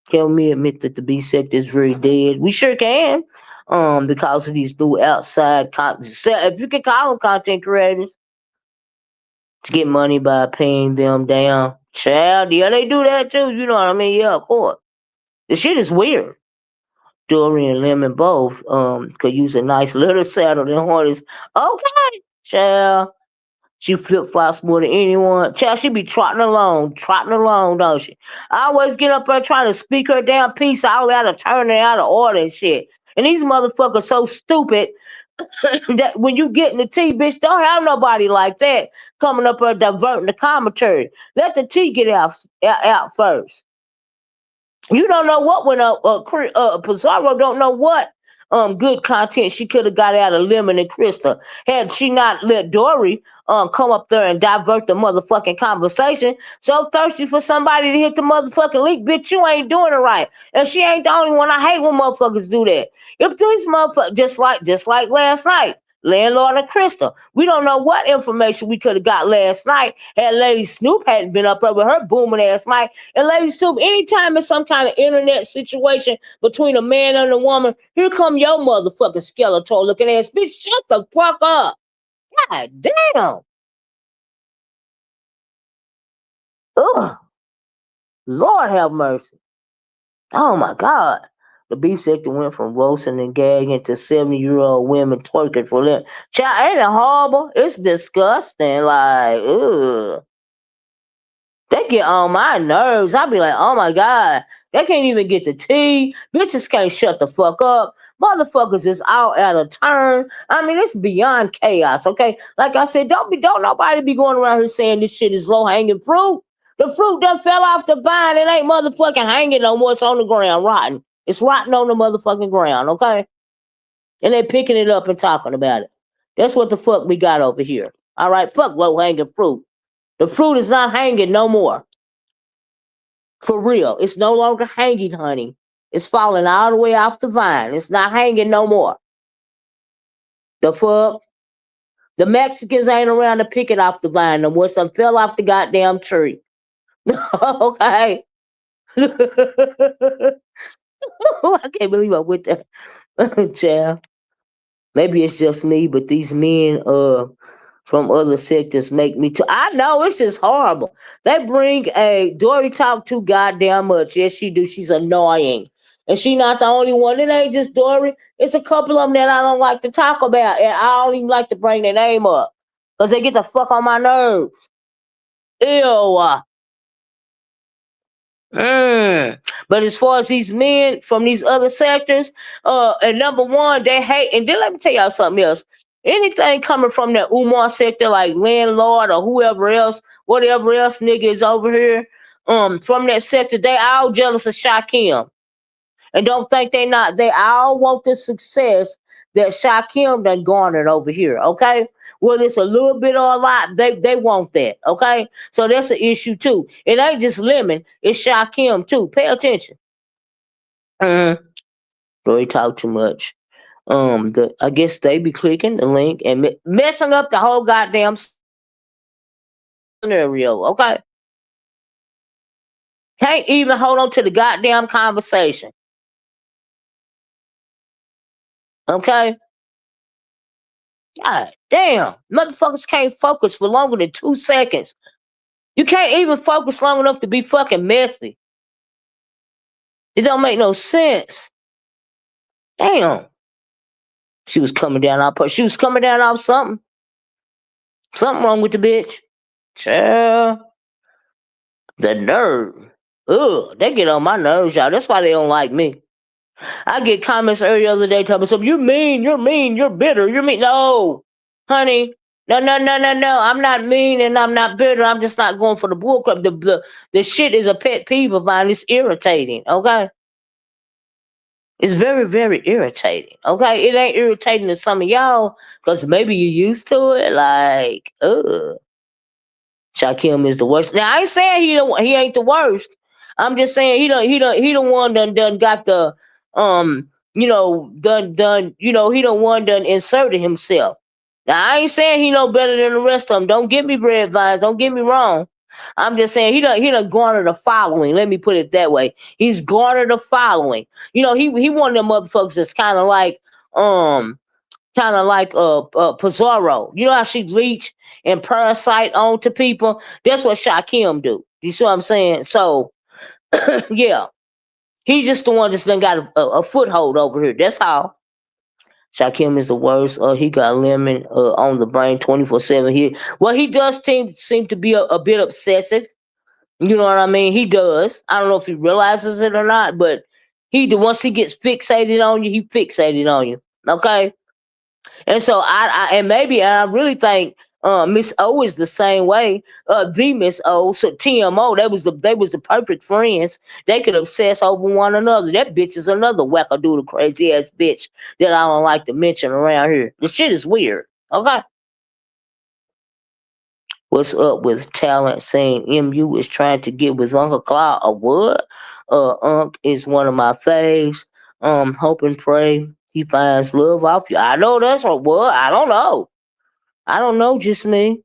Can we admit that the B sector is very dead? We sure can. Because of these new outside content, if you can call them content creators, to get money by paying them down. Child, yeah, they do that too. You know what I mean? Yeah, of course. The shit is weird. Dory and Lemon both could use a nice little saddle than horses. Okay, child. She flip flops more than anyone. Child, she be trotting along, don't she? I always get up there trying to speak her damn piece all out of turn and out of order and shit. And these motherfuckers so stupid that when you get in the tea, bitch, don't have nobody like that coming up there diverting the commentary. Let the tea get out first. You don't know what went up. Pizarro don't know what good content she could have got out of Lemon and Christa had she not let Dory come up there and divert the motherfucking conversation. So thirsty for somebody to hit the motherfucking leak, bitch, you ain't doing it right. And she ain't the only one. I hate when motherfuckers do that. If these motherfuckers just like last night. Landlord and Krista. We don't know what information we could have got last night had Lady Snoop hadn't been up there with her booming ass mic. And Lady Snoop, anytime it's some kind of internet situation between a man and a woman, here come your motherfucking skeletal looking ass. Bitch, shut the fuck up. God damn. Ugh. Lord have mercy. Oh my God. The beef sector went from roasting and gagging to 70-year-old women twerking for them. Child, ain't it horrible? It's disgusting. Like, ugh. They get on my nerves. I be like, oh my God, they can't even get the tea. Bitches can't shut the fuck up. Motherfuckers is all out of turn. I mean, it's beyond chaos, okay? Like I said, don't nobody be going around here saying this shit is low hanging fruit. The fruit done fell off the vine. It ain't motherfucking hanging no more. It's on the ground rotten. It's rotten on the motherfucking ground, okay? And they picking it up and talking about it. That's what the fuck we got over here. All right, fuck low hanging fruit. The fruit is not hanging no more. For real. It's no longer hanging, honey. It's falling all the way off the vine. It's not hanging no more. The fuck? The Mexicans ain't around to pick it off the vine no more. Some fell off the goddamn tree. Okay. I can't believe I went there. Child. Maybe it's just me, but these men from other sectors make me too. I know it's just horrible. They bring a Dory talk too goddamn much. Yes, she do. She's annoying, and she not the only one. It ain't just Dory. It's a couple of them that I don't like to talk about, and I don't even like to bring their name up because they get the fuck on my nerves. Ew. But as far as these men from these other sectors, and number one, they hate. And then let me tell y'all something else. Anything coming from that Umar sector, like Landlord or whoever else, whatever else nigga is over here, from that sector, they all jealous of Shakim. And don't think they all want the success that Shakim done garnered over here, okay? Whether it's a little bit or a lot, they want that, okay? So that's an issue too. It ain't just Lemon, it's Shakim too. Pay attention. Mm-hmm. Really talk too much. I guess they be clicking the link and messing up the whole goddamn scenario, okay? Can't even hold on to the goddamn conversation, okay? God damn, motherfuckers can't focus for longer than 2 seconds. You can't even focus long enough to be fucking messy. It don't make no sense. Damn. She was coming down off. She was coming down off something. Something wrong with the bitch. Child. The nerve. Ugh, they get on my nerves, y'all. That's why they don't like me. I get comments every other day telling me something. You're mean. You're bitter. You're mean. No, honey. No. I'm not mean and I'm not bitter. I'm just not going for the bull crap. The shit is a pet peeve of mine. It's irritating. Okay. It's very, very irritating. Okay, it ain't irritating to some of y'all because maybe you used to it. Like, Shaquem is the worst. Now I ain't saying he ain't the worst. I'm just saying he the one done got the he the one done inserted himself. Now I ain't saying he no better than the rest of them. Don't get me red vines. Don't get me wrong. I'm just saying he done garnered a following. Let me put it that way. He's garnered a following. He one of them motherfuckers that's um kind of like Pizarro. You know how she leech and parasite onto people? That's what Shaquem do. You see what I'm saying? So yeah, he's just the one that's done got a foothold over here. That's all. Shaquem is the worst. He got Lemon on the brain 24/7 here. Well, he does seem to be a bit obsessive. You know what I mean? He does. I don't know if he realizes it or not, but once he gets fixated on you, he fixated on you. Okay. And so and I really think Miss O is the same way. The Miss O, so TMO, they was the perfect friends. They could obsess over one another. That bitch is another wackadoodle crazy ass bitch that I don't like to mention around here. The shit is weird. Okay. What's up with talent saying MU is trying to get with Uncle Cloud? A what? Unc is one of my faves. Hope and pray he finds love off you. I know that's what. I don't know. I don't know, just me.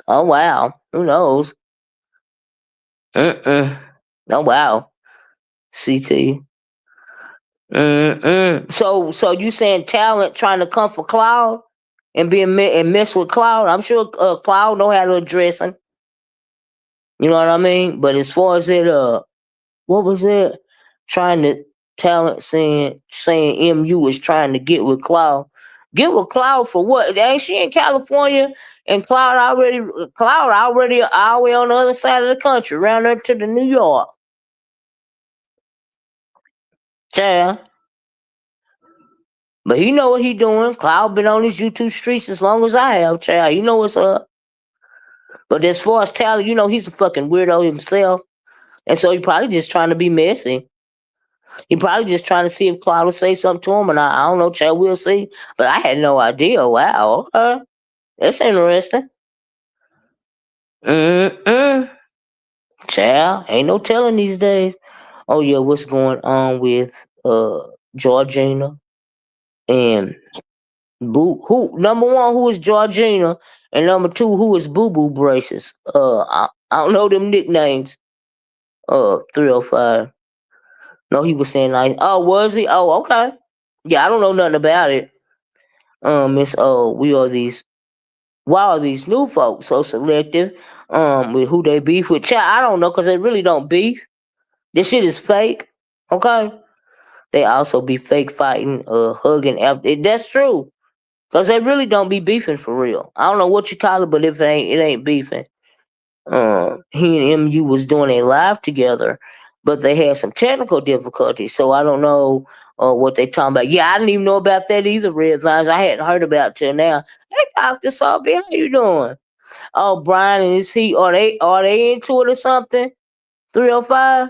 Oh wow, who knows? Mm-mm. Oh wow, CT. Mm-mm. So you saying talent trying to come for Cloud and and mess with Cloud? I'm sure Cloud know how to address him. You know what I mean? But as far as it, what was it? Trying to talent saying MU was trying to get with Cloud. Get with Cloud for what? Ain't she in California? And Cloud already all the way on the other side of the country, around there to the New York. Yeah. But he know what he doing. Cloud been on these YouTube streets as long as I have, child. You know what's up. But as far as talent, he's a fucking weirdo himself. And so he probably just trying to be messy. He probably just trying to see if Cloud will say something to him, and I don't know, child. We'll see. But I had no idea. Wow, okay, that's interesting. Mm-mm. Child, ain't no telling these days. Oh yeah, what's going on with Georgina and Boo? Who number one? Who is Georgina? And number two, who is Boo Boo Braces? I don't know them nicknames. 305. No, he was saying like, oh, was he? Oh, okay. Yeah, I don't know nothing about it. Miss we are these why are these new folks so selective with who they beef with? Child, I don't know because they really don't beef. This shit is fake. Okay. They also be fake fighting, hugging after that's true. Cause they really don't be beefing for real. I don't know what you call it, but if it ain't beefing. He and MU was doing a live together, but they had some technical difficulties. So I don't know what they talking about. Yeah, I didn't even know about that either. Red lines I hadn't heard about it till now. Hey, Doctor Salby, how you doing? Oh, Brian and is he? Are they into it or something? 305.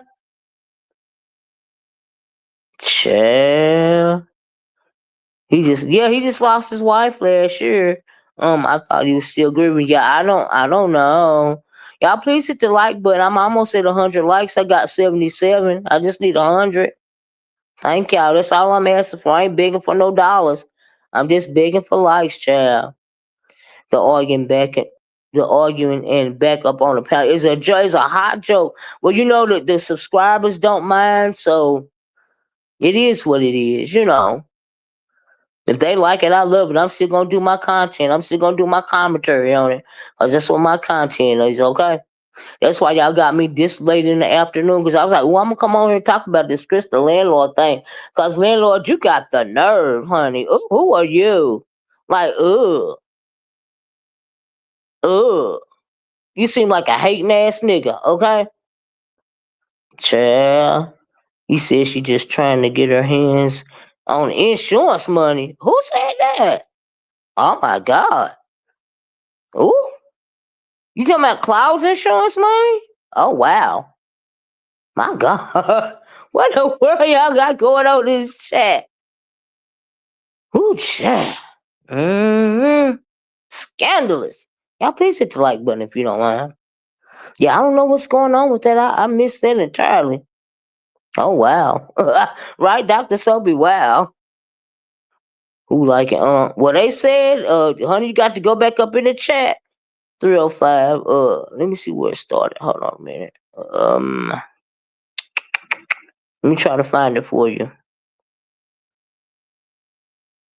Chill. He just lost his wife last year. I thought he was still grieving. Yeah, I don't know. Y'all please hit the like button. I'm almost at 100 likes. I got 77. I just need 100. Thank y'all. That's all I'm asking for. I ain't begging for no dollars. I'm just begging for likes, child. The arguing back and the arguing and back up on the panel is a hot joke. Well, the subscribers don't mind, so it is what it is. If they like it, I love it. I'm still gonna do my content. I'm still gonna do my commentary on it. Cause that's what my content is, okay? That's why y'all got me this late in the afternoon. Cause I was like, well, I'm gonna come on here and talk about this Christa Landlord thing. Cause Landlord, you got the nerve, honey. Ooh, who are you? Like, ugh. You seem like a hating ass nigga, okay? Child. He said she just trying to get her hands on insurance money. Who said that? Oh my God. Ooh. You talking about Cloud's insurance money? Oh wow. My God. What the world y'all got going on in this chat? Ooh, chat. Mm-hmm. Scandalous. Y'all please hit the like button if you don't mind. Yeah, I don't know what's going on with that. I missed that entirely. Oh wow. Right, Dr. Soapy, wow. Who like it? Well they said, honey, you got to go back up in the chat. 305. Let me see where it started. Hold on a minute. Let me try to find it for you.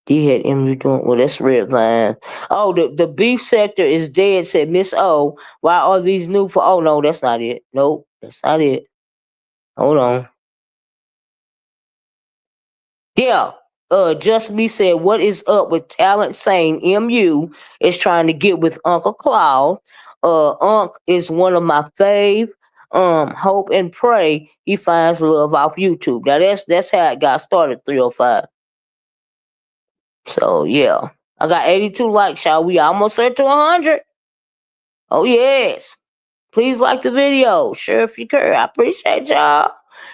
D had MU doing well. That's red line. Oh, the beef sector is dead. Said Miss O. Why are these new for? Oh no, that's not it. Nope, that's not it. Hold on. Yeah. Just me said, what is up with talent saying MU is trying to get with Uncle Claude? Unc is one of my fave. Hope and pray he finds love off YouTube. Now that's how it got started. 305. So yeah, I got 82 likes. Y'all, we almost there to 100. Oh yes. Please like the video. Share if you care. I appreciate y'all.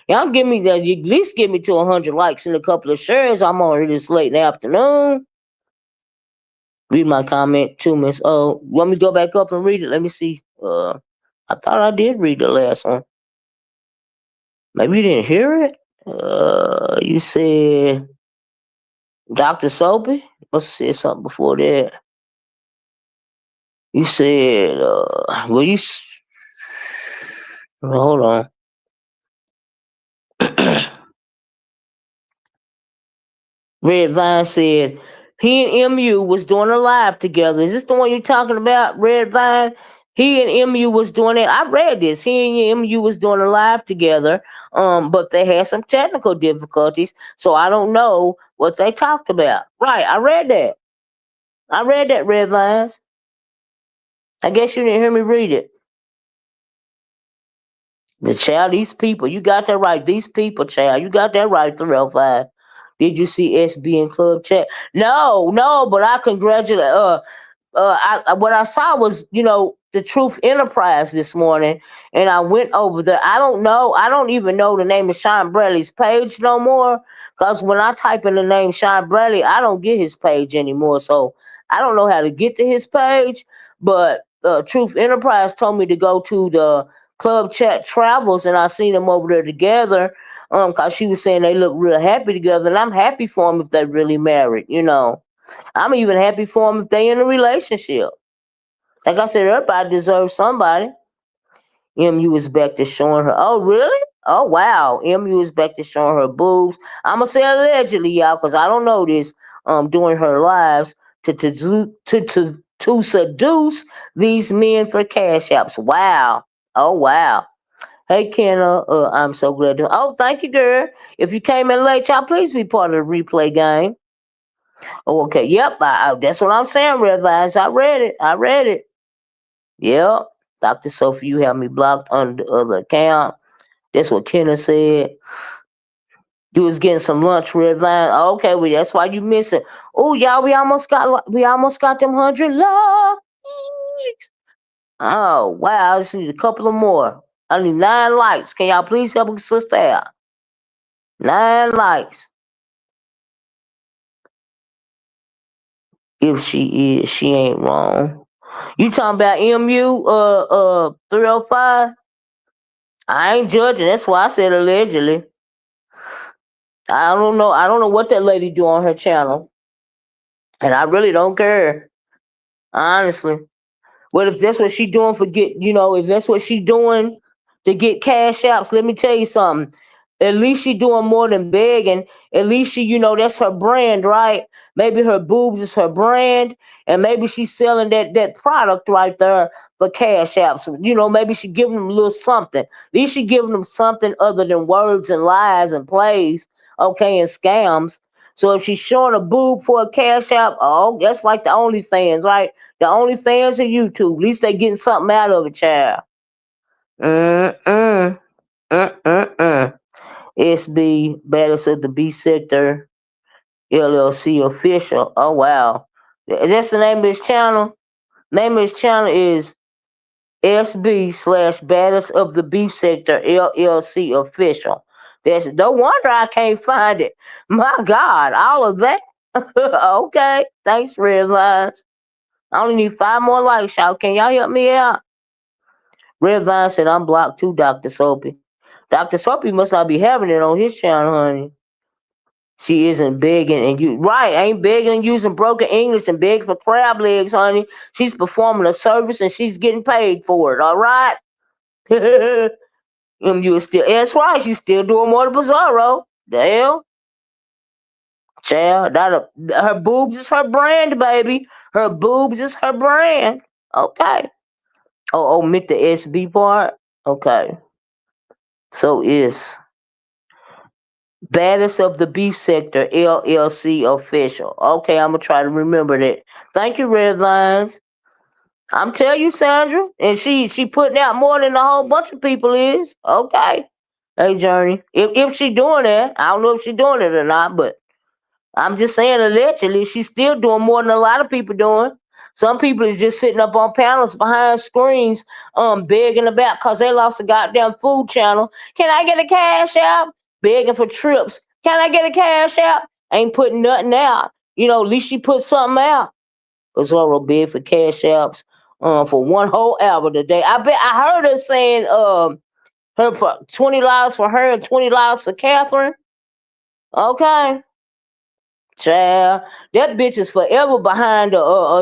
Y'all give me that. At least give me to 100 likes and a couple of shares. I'm on here this late in the afternoon. Read my comment too, Miss. Oh, want me to go back up and read it? Let me see. I thought I did read the last one. Maybe you didn't hear it. You said Dr. Soapy. Must have said something before that. You said, well, hold on. Red Vine said he and MU was doing a live together. Is this the one you're talking about, Red Vine? He and MU was doing it. I read this. He and MU was doing a live together, but they had some technical difficulties, so I don't know what they talked about. Right, I read that. I read that, Red Vines. I guess you didn't hear me read it. The child, these people, you got that right. These people, child, you got that right, 305. Did you see SB in club chat? No, no, but I congratulate. What I saw was, the Truth Enterprise this morning, and I went over there. I don't know. I don't even know the name of Sean Bradley's page no more. Cause when I type in the name Sean Bradley, I don't get his page anymore. So I don't know how to get to his page. But Truth Enterprise told me to go to the Club Chat Travels, and I seen them over there together. Cause she was saying they look real happy together, and I'm happy for them if they're really married. I'm even happy for them if they in a relationship. Like I said, everybody deserves somebody. MU is back to showing her. Oh, really? Oh, wow. MU is back to showing her boobs. I'm gonna say allegedly, y'all, because I don't know this. During her lives to seduce these men for cash apps. Wow. Oh, wow. Hey, Kenna. I'm so glad to. Oh, thank you, girl. If you came in late, y'all, please be part of the replay game. Oh, okay. Yep. That's what I'm saying, Red Vines. I read it. I read it. Yep. Dr. Sophie, you have me blocked on the other account. That's what Kenna said. You was getting some lunch, Red Vine. Oh, okay, well that's why you missed it. Oh, y'all, we almost got them 100 likes. Oh wow, I just need a couple of more. I need 9 likes. Can y'all please help a sister out? 9 likes. If she is, she ain't wrong. You talking about MU 305? I ain't judging. That's why I said allegedly. I don't know. I don't know what that lady do on her channel, and I really don't care, honestly. But if that's what she doing if that's what she doing to get cash apps, let me tell you something. At least she doing more than begging. At least that's her brand, right? Maybe her boobs is her brand, and maybe she's selling that product right there for cash apps. Maybe she giving them a little something. At least she giving them something other than words and lies and plays, okay, and scams. So if she's showing a boob for a cash app, oh, that's like the OnlyFans, right? The OnlyFans and YouTube. At least they getting something out of it, child. Mm-mm. Mm-mm-mm. SB, Baddest of the B Sector, LLC official. Oh, wow. That's the name of his channel. Name of his channel is SB / Baddest of the B Sector, LLC official. That's no wonder I can't find it. My God, all of that. Okay, thanks, Red Lines. I only need 5 more likes, y'all. Can y'all help me out? Red Vine said I'm blocked too, Dr. Soapy. Dr. Soapy must not be having it on his channel, honey. She isn't begging and you right, ain't begging and using broken English and begging for crab legs, honey. She's performing a service and she's getting paid for it, all right? You is still that's right, she's still doing more than Bizarro. The hell? Child, her boobs is her brand, baby. Her boobs is her brand. Okay. Oh, omit the SB part. Okay. So is Baddest of the Beef Sector LLC official. Okay, I'm gonna try to remember that. Thank you, Red Lines. I'm telling you, Sandra, and she putting out more than a whole bunch of people is. Okay. Hey, Journey. If she doing that, I don't know if she doing it or not, but I'm just saying allegedly she's still doing more than a lot of people doing. Some people is just sitting up on panels behind screens, begging about cause they lost a goddamn food channel. Can I get a cash out? Begging for trips. Can I get a cash out? Ain't putting nothing out. At least she put something out. Zorro bid for cash apps for one whole hour today. I heard her saying her for $20 for her and $20 for Catherine. Okay. Child, that bitch is forever behind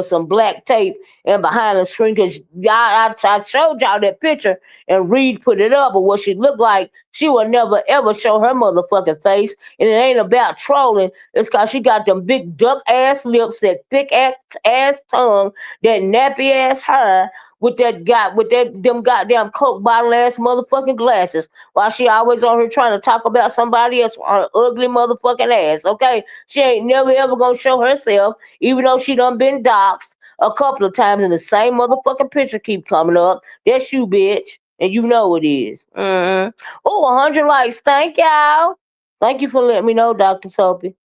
some black tape and behind the screen because I showed y'all that picture and Reed put it up of what she looked like. She would never ever show her motherfucking face, and it ain't about trolling. It's cause she got them big duck ass lips, that thick ass tongue, that nappy ass hair, with them goddamn Coke bottle ass motherfucking glasses. While she always on here trying to talk about somebody else, her ugly motherfucking ass. Okay. She ain't never ever gonna show herself, even though she done been doxxed a couple of times and the same motherfucking picture keep coming up. That's you, bitch. And you know it is. Mm-hmm. Oh, 100 likes. Thank y'all. Thank you for letting me know, Dr. Soapy.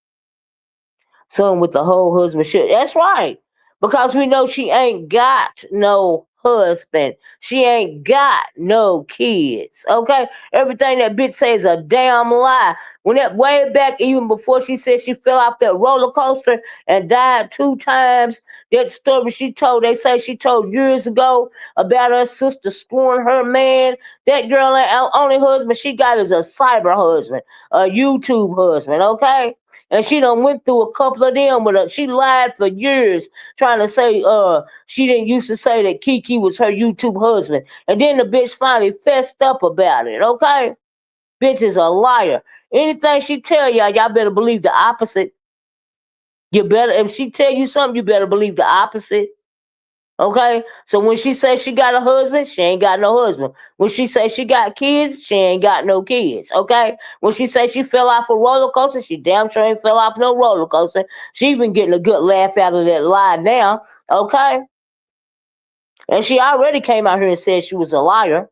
Son with the whole husband shit. That's right. Because we know she ain't got no husband. She ain't got no kids. Okay? Everything that bitch says is a damn lie. When that way back, even before she said she fell off that roller coaster and died 2 times, that story she told, they say she told years ago about her sister screwing her man. That girl ain't only husband she got is a cyber husband, a YouTube husband, okay? And she done went through a couple of them with her. She lied for years trying to say she didn't used to say that Kiki was her YouTube husband. And then the bitch finally fessed up about it, okay? Bitch is a liar. Anything she tell y'all better believe the opposite. If she tell you something, you better believe the opposite. Okay? So when she says she got a husband, she ain't got no husband. When she says she got kids, she ain't got no kids. Okay? When she says she fell off a roller coaster, she damn sure ain't fell off no roller coaster. She been getting a good laugh out of that lie now. Okay? And she already came out here and said she was a liar.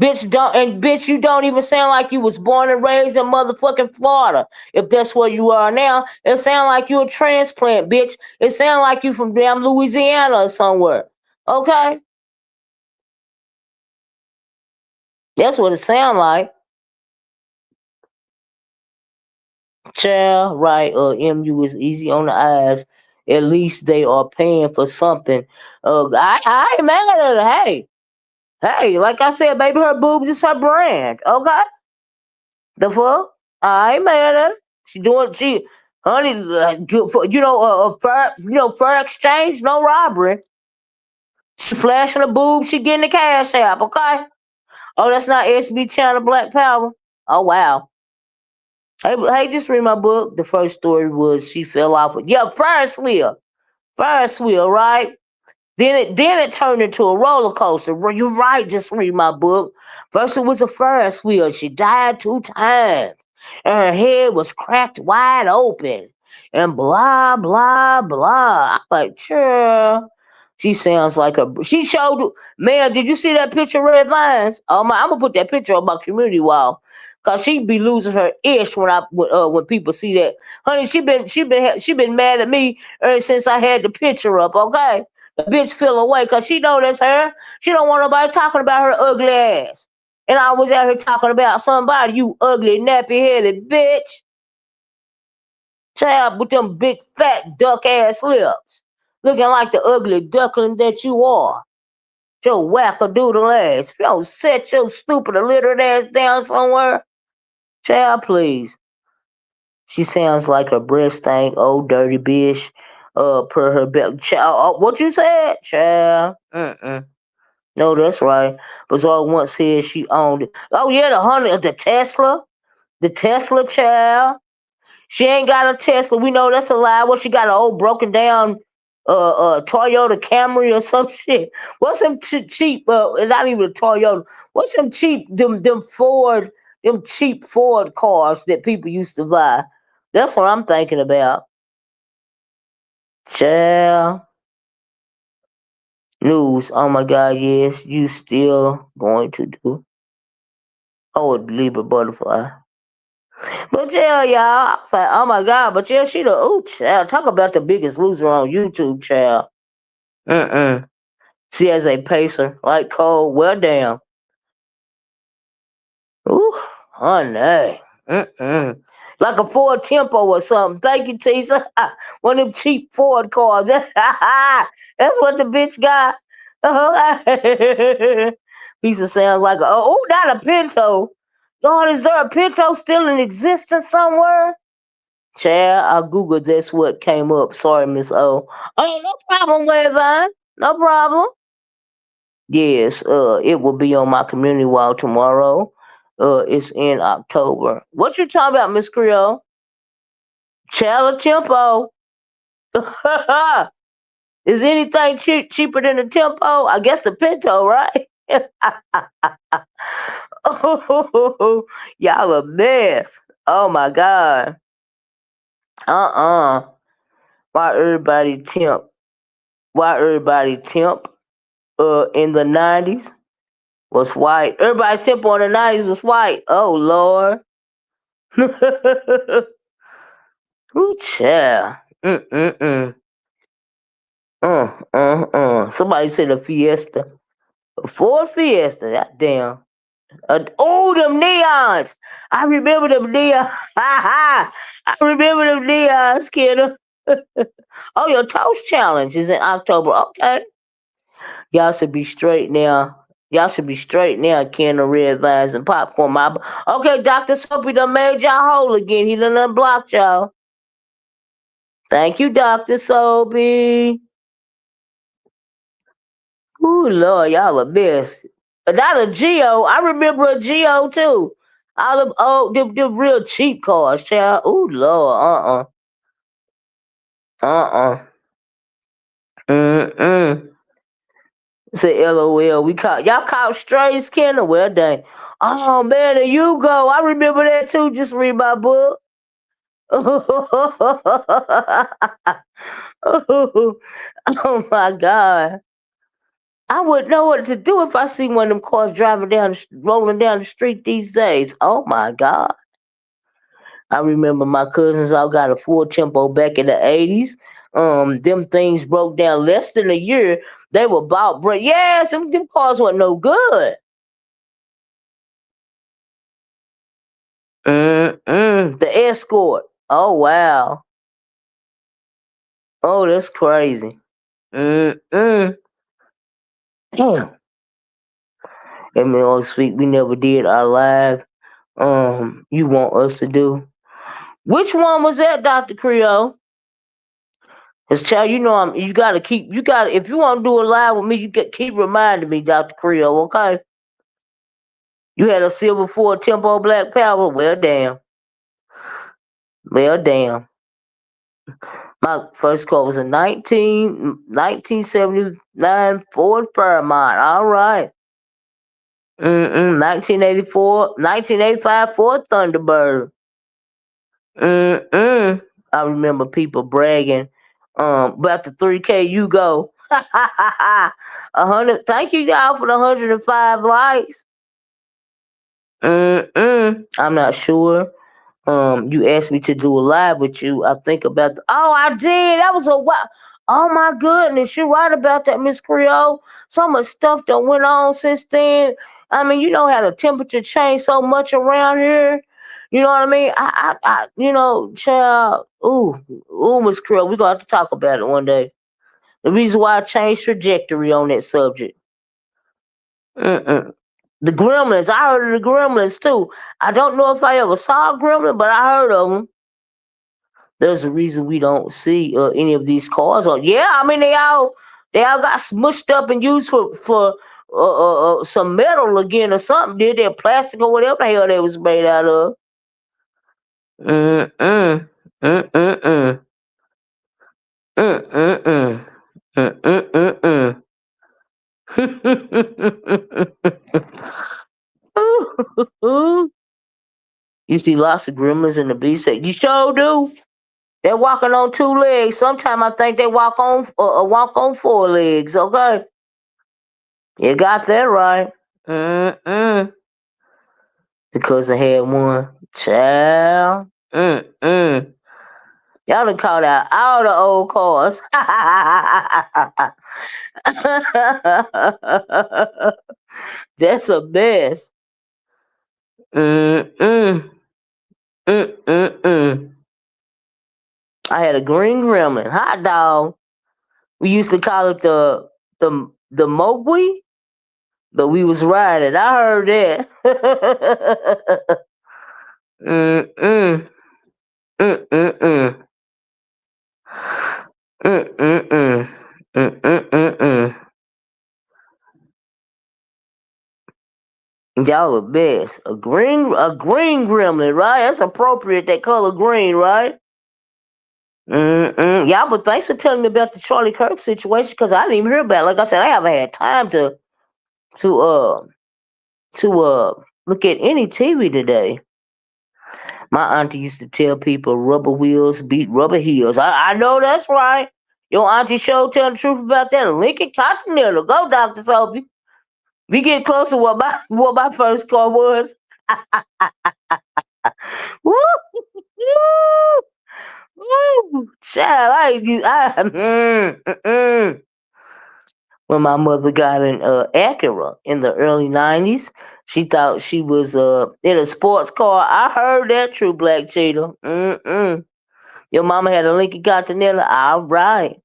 Bitch, you don't even sound like you was born and raised in motherfucking Florida. If that's where you are now, it sound like you a transplant, bitch. It sound like you from damn Louisiana or somewhere. Okay? That's what it sound like. Child, right, MU is easy on the eyes. At least they are paying for something. I ain't mad at her. Hey, like I said, baby, her boobs is her brand. Okay? The fuck? I ain't mad at her. Honey, good for fair exchange, no robbery. She flashing the boob, she getting the cash app, okay? Oh, that's not SB Channel Black Power. Oh wow. Hey, just read my book. The first story was she fell off. Yeah, Ferris wheel, right? Then it turned into a roller coaster. Well, you're right. Just read my book. First, it was a Ferris wheel. She died 2 times, and her head was cracked wide open, and blah blah blah. I'm like, sure. She sounds like a. She showed. Man, did you see that picture? Red lines. Oh my! I'm gonna put that picture on my community wall. Cause she be losing her ish when people see that. Honey, she been mad at me ever since I had the picture up. Okay, the bitch feel away cause she know that's her. She don't want nobody talking about her ugly ass. and I was out here talking about somebody, you ugly nappy headed bitch. Child with them big fat duck ass lips. Looking like the ugly duckling that you are. Your wackadoodle ass. If you don't set your stupid illiterate ass down somewhere, child, please. She sounds like her breast stank, old dirty bitch. Per her belt. Child, what you said? Child. Mm-mm. No, that's right. Bazaar once said she owned it. Oh yeah, the Tesla. The Tesla child. She ain't got a Tesla. We know that's a lie. What, she got an old broken down Toyota Camry or some shit? What's some cheap? Not even a Toyota. What's some cheap them cheap Ford cars that people used to buy? That's what I'm thinking about. Child. News. Oh my God, yes, you still going to do. Oh, Libra butterfly. But yeah, y'all, I was like, oh my God, but yeah, she the child. Talk about the biggest loser on YouTube, child. Mm-mm. She has a pacer like Cole. Well, damn. Ooh, honey. Mm-mm. Like a Ford Tempo or something. Thank you, Tisa. One of them cheap Ford cars. That's what the bitch got. Piece of sounds like not a Pinto. God, is there a Pinto still in existence somewhere? Chad, I googled this. What came up? Sorry, Miss O. Oh, no problem, Wavine. No problem. Yes, it will be on my community wall tomorrow. It's in October. What you talking about, Miss Creole? Chala Tempo. Is anything cheaper than the Tempo? I guess the Pinto, right? Oh, y'all a mess. Oh my God. Uh-uh. Why everybody temp? Why everybody temp? In the 90s was white. Everybody temp on the 90s was white. Oh Lord. Ooh, child. Mm-mm-mm. Somebody said a Fiesta. A Ford Fiesta. God damn. Them neons. I remember them neons. I remember them neons, kiddo. Oh, your toast challenge is in October. Okay. Y'all should be straight now. Y'all should be straight now, can of red vines and popcorn. Okay, Dr. Soapy done made y'all whole again. He done unblocked y'all. Thank you, Dr. Soapy. Ooh, Lord, y'all a mess. Not a Geo. I remember a Geo too. All them them real cheap cars, child. Ooh, Lord, uh-uh. Mm-mm. Say LOL. Y'all caught strays, Kenna. Well dang. Oh man, there you go. I remember that too. Just read my book. Oh my God. I wouldn't know what to do if I see one of them cars rolling down the street these days. Oh my God. I remember my cousins all got a full tempo back in the 80s. Them things broke down less than a year. They were about break. Yes, them cars weren't no good. The Escort. Oh wow. Oh, that's crazy. Mm-mm. Damn. And last week we never did our live. You want us to do? Which one was that, Dr. Creole? Cause child, you know you gotta if you wanna do a live with me, keep reminding me, Dr. Creole, okay? You had a silver Ford Tempo Black Power. Well damn. Well damn. My first car was a 1979 Ford Fairmont. All right. 1985 Ford Thunderbird. Mm-mm. I remember people bragging about the 3K you go. 100. Thank you y'all for the 105 likes. I'm not sure. You asked me to do a live with you. I think about oh, I did. That was a while. Oh my goodness, you're right about that, Miss Creole. So much stuff that went on since then. I mean, you know how the temperature changed so much around here. You know what I mean? Child. Ooh, Miss Krill, we gonna have to talk about it one day. The reason why I changed trajectory on that subject. Mm-mm. The Gremlins. I heard of the Gremlins too. I don't know if I ever saw a Gremlin, but I heard of them. There's a reason we don't see any of these cars on. Yeah, I mean they all got smushed up and used for some metal again or something. Did they plastic or whatever the hell they was made out of? Mm mm mm mm mm mm mm mm mm. You see lots of gremlins in the beach. You sure do. They're walking on two legs. Sometimes I think they walk on four legs. Okay, you got that right. Mm-mm. Because I had one child. Mm-mm. Y'all done called out all the old cars. That's a mess. Mm-mm. Mm-mm-mm. I had a green gremlin. Hot dog. We used to call it the Mowgli. But we was riding. I heard that. Mm-mm. Mm-mm-mm. Mm-mm-mm. Mm-mm-mm. Y'all the best. A green gremlin, right? That's appropriate. That color green, right? Mm-mm. Yeah, but thanks for telling me about the Charlie Kirk situation because I didn't even hear about it. Like I said, I haven't had time to uh to look at any TV today. My auntie used to tell people rubber wheels beat rubber heels. I know that's right. Your auntie show tell the truth about that. Lincoln Continental. Go, Dr. Sophie. We get closer to what my first car was. Woo! Woo! Woo! Child, when my mother got an Acura in the early '90s, she thought she was in a sports car. I heard that, true black cheetah. Mm-mm. Your mama had a Lincoln Continental. All right.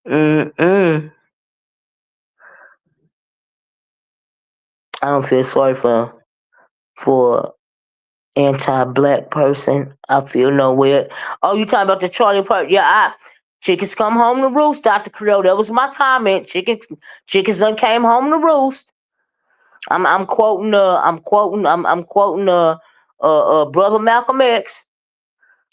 Mm-mm. I don't feel sorry for anti-black person. I feel nowhere. Oh, you talking about the Charlie part? Yeah, chickens come home to roost, Dr. Creel. That was my comment. Chickens done came home to roost. I'm quoting brother Malcolm X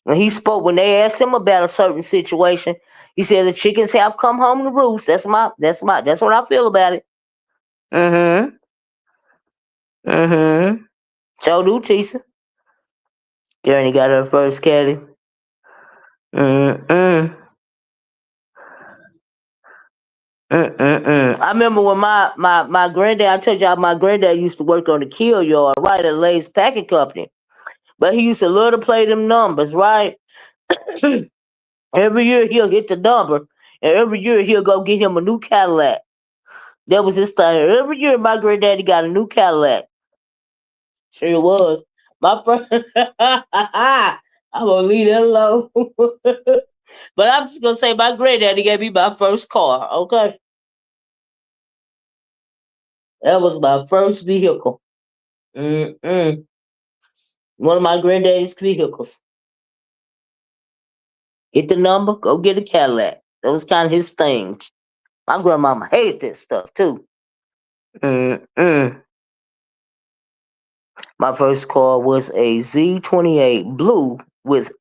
when he spoke when they asked him about a certain situation. He said the chickens have come home to roost. That's what I feel about it. Mm-hmm. Mm-hmm. So do Tisa. Granny got her first caddy. Mm-mm. Mm-mm-mm. I remember when my granddad, I told y'all my granddad used to work on the kill yard, right, at Lay's Packing Company. But he used to love to play them numbers, right? Every year he'll hit the number, and every year he'll go get him a new Cadillac. That was his thing. Every year my granddaddy got a new Cadillac. Sure was. My first, I'm gonna leave that alone. But I'm just gonna say my granddaddy gave me my first car. Okay, that was my first vehicle. Mm-mm. One of my granddaddy's vehicles. Get the number, go get a Cadillac. That was kind of his thing. My grandmama hated this stuff too. Mm-mm. My first car was a Z28 blue with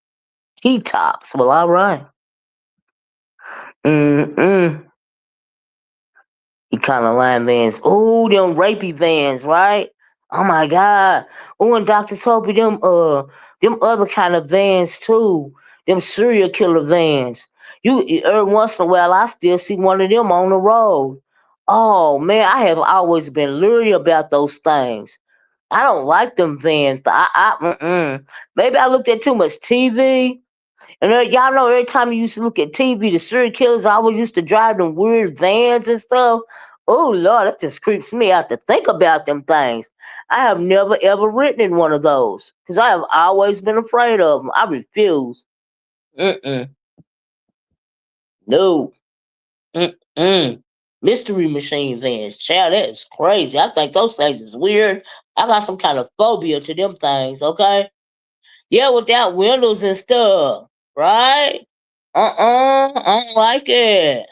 T tops. Well, all right. Mm-mm. Kind of line vans. Oh, them rapey vans, right? Oh my God. Oh, and Dr. Soapy, them other kind of vans too. Them serial killer vans. Every once in a while, I still see one of them on the road. Oh man, I have always been leery about those things. I don't like them vans. Maybe I looked at too much TV. And y'all know every time you used to look at TV, the serial killers always used to drive them weird vans and stuff. Oh Lord, that just creeps me out to think about them things. I have never ever ridden in one of those because I have always been afraid of them. I refuse. Mm-mm. No. Mm-mm. Mystery machine vans, child, that is crazy. I think those things is weird. I got some kind of phobia to them things. Okay. Yeah, without windows and stuff, right? I don't like it.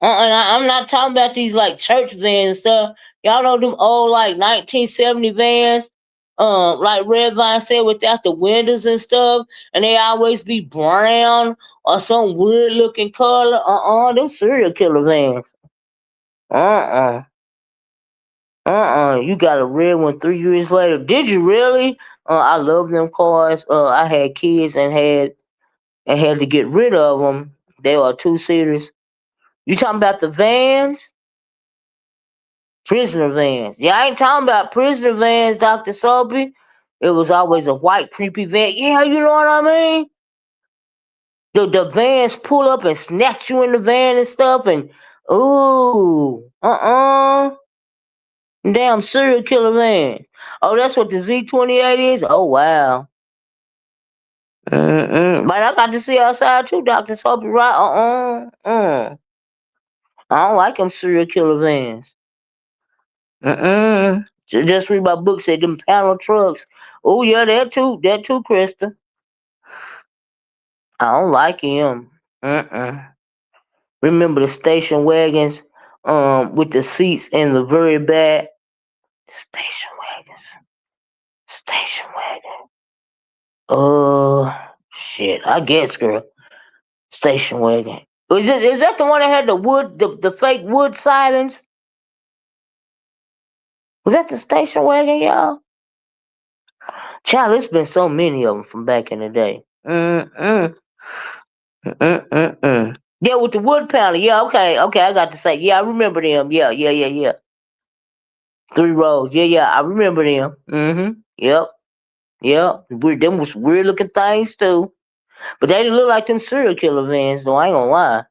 I'm not talking about these like church vans and stuff. Y'all know them old like 1970 vans, like Red Vine said, without the windows and stuff, and they always be brown or some weird looking color. Them serial killer vans. Uh uh You got a red one 3 years later. Did you really? I love them cars. I had kids and had to get rid of them. They are 2 seaters. You talking about the vans? Prisoner vans. Yeah, I ain't talking about prisoner vans, Dr. Soapy. It was always a white creepy van. Yeah, you know what I mean? The vans pull up and snatch you in the van and stuff and ooh, damn serial killer van. Oh, that's what the Z28 is? Oh wow. Mm-mm. But I got to see outside too, Dr. Soapy, right? I don't like them serial killer vans. Just read my book. Said them panel trucks. Oh yeah, that too. That too, Krista. I don't like him. Mm-mm. Remember the station wagons, with the seats in the very back. Station wagons. Station wagon. Shit. I guess, girl. Station wagon. Is that the one that had the wood, the fake wood sidings? Was that the station wagon, y'all? Child, there's been so many of them from back in the day. Mm-mm. Mm-mm. Yeah, with the wood panel. Yeah, okay. I got to say, yeah, I remember them. Yeah. 3 rows. Yeah. I remember them. Yep. Weird. Them was weird looking things too. But they didn't look like them serial killer vans, though. I ain't gonna lie.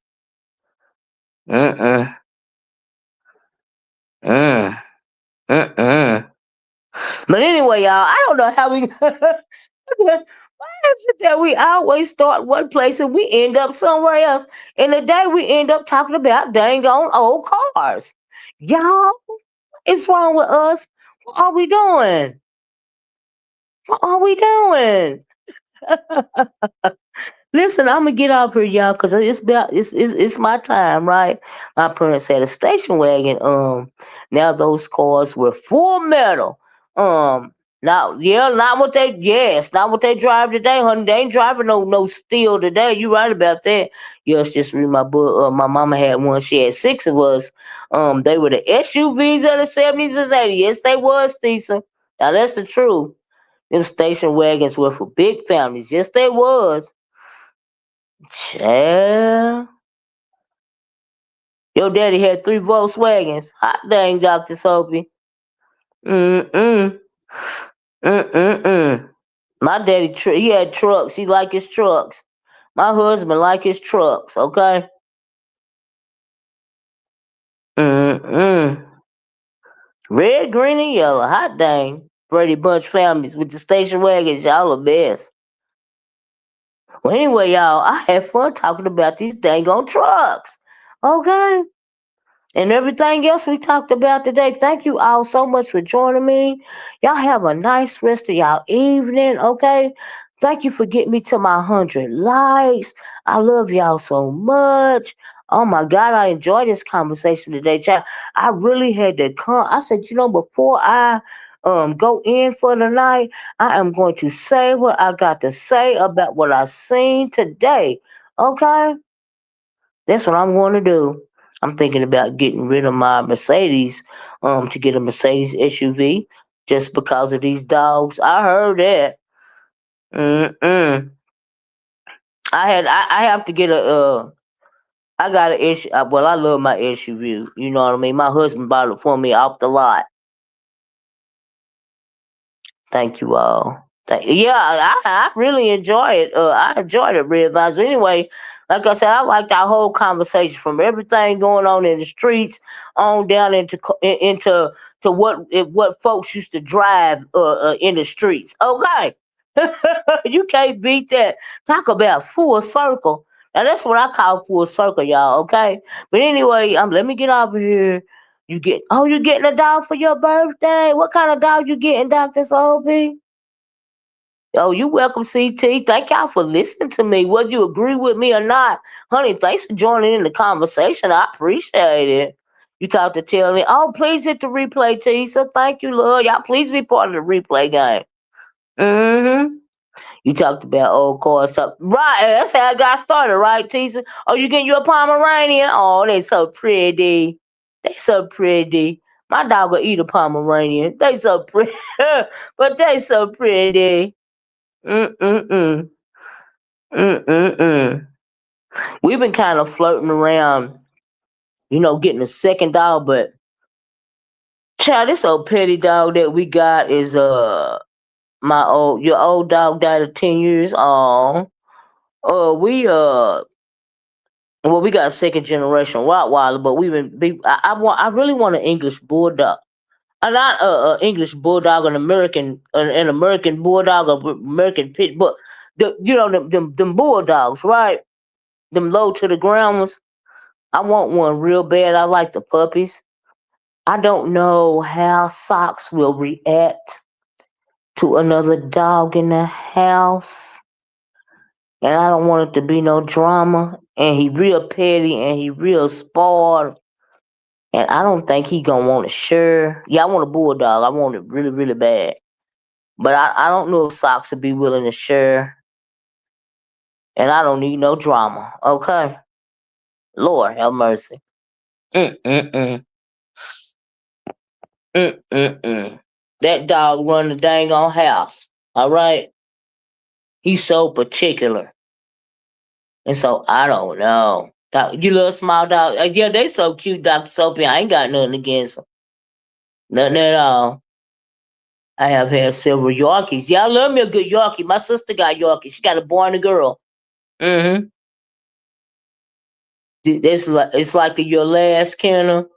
Mm-mm. Mm. Mm-mm. But anyway, y'all, I don't know how we. Why is it that we always start one place and we end up somewhere else? And the day we end up talking about dang on old cars. Y'all, what's wrong with us? What are we doing? What are we doing? Listen, I'm gonna get off here, y'all, because it's my time, right? My parents had a station wagon. Now those cars were full metal. Not what they not what they drive today, honey. They ain't driving no steel today. You right about that. Yes, just read my book. My mama had one. She had 6 of us. They were the SUVs of the 70s and 80s. Yes, they was decent. Now that's the truth. Them station wagons were for big families. Yes, they was. Child. Your daddy had 3 Volkswagens. Hot dang, Dr. Soapy. Mm-mm. Mm-mm-mm. My daddy, he had trucks. He like his trucks. My husband like his trucks, okay? Mm-mm. Red, green, and yellow. Hot dang. Brady Bunch families with the station wagons. Y'all the best. Well, anyway, y'all, I had fun talking about these dang on trucks. Okay? And everything else we talked about today. Thank you all so much for joining me. Y'all have a nice rest of y'all evening, okay? Thank you for getting me to my 100 likes. I love y'all so much. Oh my God, I enjoyed this conversation today, child. I really had to come. I said, before I go in for the night, I am going to say what I got to say about what I seen today. Okay? That's what I'm going to do. I'm thinking about getting rid of my Mercedes, to get a Mercedes SUV, just because of these dogs. I heard that. Mm-mm. I have to get I got an issue. Well, I love my SUV. You know what I mean. My husband bought it for me off the lot. Thank you all. Yeah, I really enjoy it. I enjoyed it, Red Vines. Anyway, Like I said, I liked our whole conversation from everything going on in the streets on down into to what folks used to drive in the streets. Okay, you can't beat that. Talk about full circle. Now that's what I call full circle, y'all. Okay, but anyway, let me get over here. You getting a dog for your birthday? What kind of dog you getting, Doctor Sophie? Oh, you welcome, CT. Thank y'all for listening to me, whether you agree with me or not. Honey, thanks for joining in the conversation. I appreciate it. You talked to tell me, oh, please hit the replay, Tisa. Thank you, love. Y'all please be part of the replay game. Mm-hmm. You talked about old cars. Right, that's how I got started, right, Tisa? Oh, you getting you a Pomeranian? Oh, they so pretty. They so pretty. My dog will eat a Pomeranian. They so pretty. But they so pretty. Mm-mm-mm. Mm-mm-mm. We've been kind of flirting around, getting a second dog, but child, this old petty dog that we got is your old dog died at 10 years. Oh, we well, we got a second generation Rottweiler, but I really want an English bulldog. Not English bulldog, an American bulldog, or American pit, but them bulldogs, right? Them low to the ground ones. I want one real bad. I like the puppies. I don't know how Socks will react to another dog in the house. And I don't want it to be no drama. And he real petty and he real spoiled. And I don't think he gonna want to share. Yeah, I want a bulldog. I want it really, really bad. But I don't know if Socks would be willing to share. And I don't need no drama. Okay? Lord have mercy. Mm-mm-mm. Mm-mm-mm. That dog run the dang on house. All right? He's so particular. And so I don't know. You little small dog. Yeah, they so cute, Dr. Sophie. I ain't got nothing against them. Nothing at all. I have had several Yorkies. Yeah, I love me a good Yorkie. My sister got Yorkie. She got a boy and a girl. Mm-hmm. It's like your last kennel.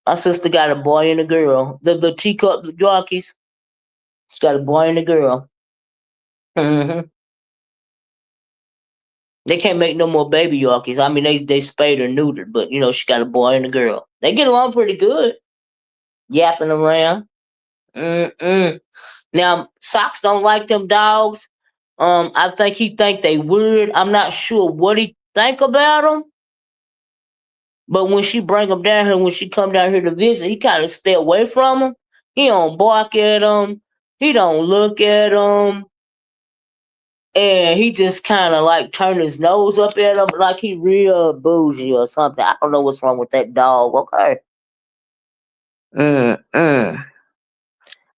My sister got a boy and a girl. The teacup Yorkies. She's got a boy and a girl. Mm-hmm. They can't make no more baby Yorkies. I mean, they spayed or neutered, but she got a boy and a girl. They get along pretty good, yapping around. Mm-mm. Now, Socks don't like them dogs. I think he think they weird. I'm not sure what he think about them. But when she bring them down here, when she come down here to visit, he kind of stay away from them. He don't bark at them. He don't look at them. And he just kind of like turn his nose up at them like he real bougie or something. I don't know what's wrong with that dog. Okay. Mm-mm.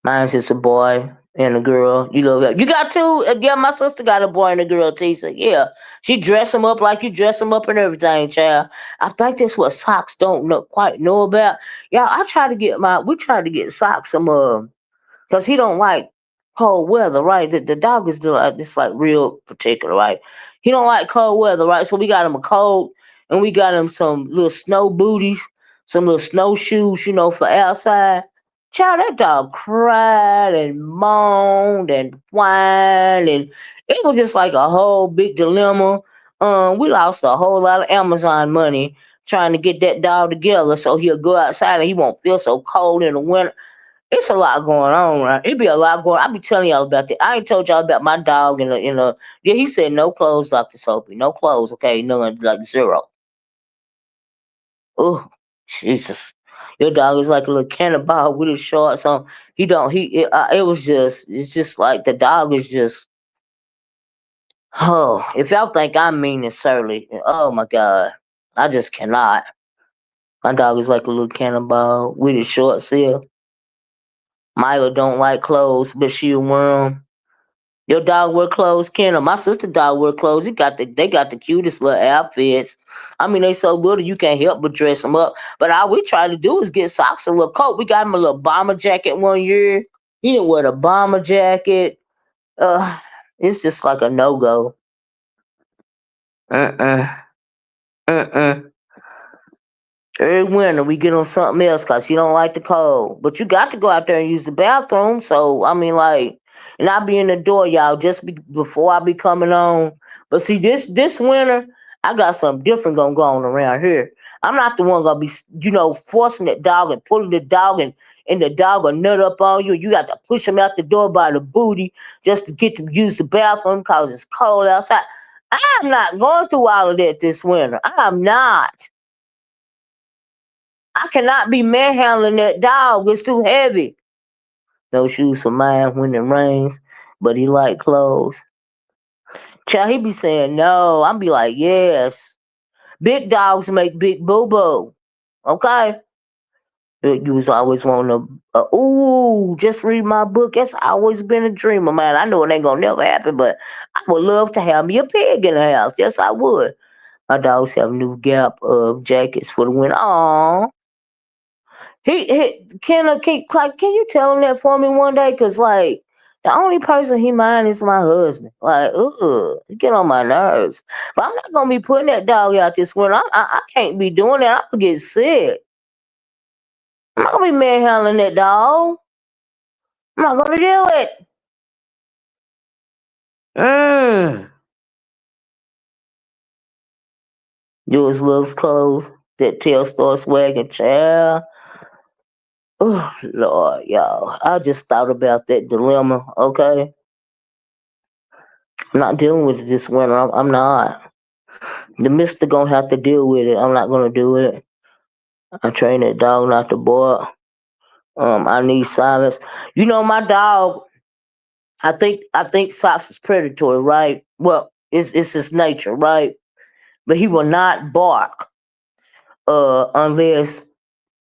Mine's just a boy and a girl. You got two? Yeah, my sister got a boy and a girl, Tisa. Yeah. She dress them up like you dress them up and everything, child. I think that's what Socks don't quite know about. Yeah, we tried to get Socks some because he don't like cold weather, right? The dog is just like real particular, right? He don't like cold weather, right? So we got him a coat and we got him some little snow booties, some little snowshoes, for outside. Child, that dog cried and moaned and whined, and it was just like a whole big dilemma. We lost a whole lot of Amazon money trying to get that dog together so he'll go outside and he won't feel so cold in the winter. It's a lot going on, right? It be a lot going. I be telling y'all about that. I ain't told y'all about my dog in the. Yeah, he said no clothes, Dr. Soapy. No clothes, okay? None, like zero. Oh, Jesus. Your dog is like a little cannonball with his shorts on. He don't. It was just. It's just like the dog is just. Oh, if y'all think I'm mean and surly, oh my God, I just cannot. My dog is like a little cannonball with his shorts here. Mila don't like clothes, but she'll wear 'em. Your dog wear clothes, Kendall. My sister dog wear clothes. They got the cutest little outfits. I mean, they so little you can't help but dress them up. But all we try to do is get Socks a little coat. We got him a little bomber jacket one year. He didn't wear the bomber jacket. It's just like a no go. Mm-mm. Mm-mm. Every winter we get on something else because she don't like the cold. But you got to go out there and use the bathroom. So I mean, like, and I be in the door, y'all, before I be coming on. But see, this winter, I got something different gonna go on around here. I'm not the one gonna be, forcing that dog and pulling the dog and the dog will nut up on you. You got to push him out the door by the booty just to get to use the bathroom because it's cold outside. I'm not going through all of that this winter. I'm not. I cannot be manhandling that dog. It's too heavy. No shoes for mine when it rains, but he like clothes. Child, he be saying no. I'm be like, yes. Big dogs make big boo boo. Okay? You was always wanting to, ooh, just read my book. That's always been a dream of mine. I know it ain't gonna never happen, but I would love to have me a pig in the house. Yes, I would. My dogs have new Gap jackets for the winter. Aww. Can you tell him that for me one day? Cause like the only person he mind is my husband. Like, he get on my nerves. But I'm not gonna be putting that dog out this winter. I can't be doing that. I'm gonna get sick. I'm not gonna be manhandling that dog. I'm not gonna do it. Mm. Yours loves clothes. That tail starts wagging, child. Oh Lord, y'all. I just thought about that dilemma. Okay, I'm not dealing with it this winter. I'm not. The mister gonna have to deal with it. I'm not gonna do it. I train that dog not to bark. I need silence. My dog. I think Socks is predatory, right? Well, it's his nature, right? But he will not bark unless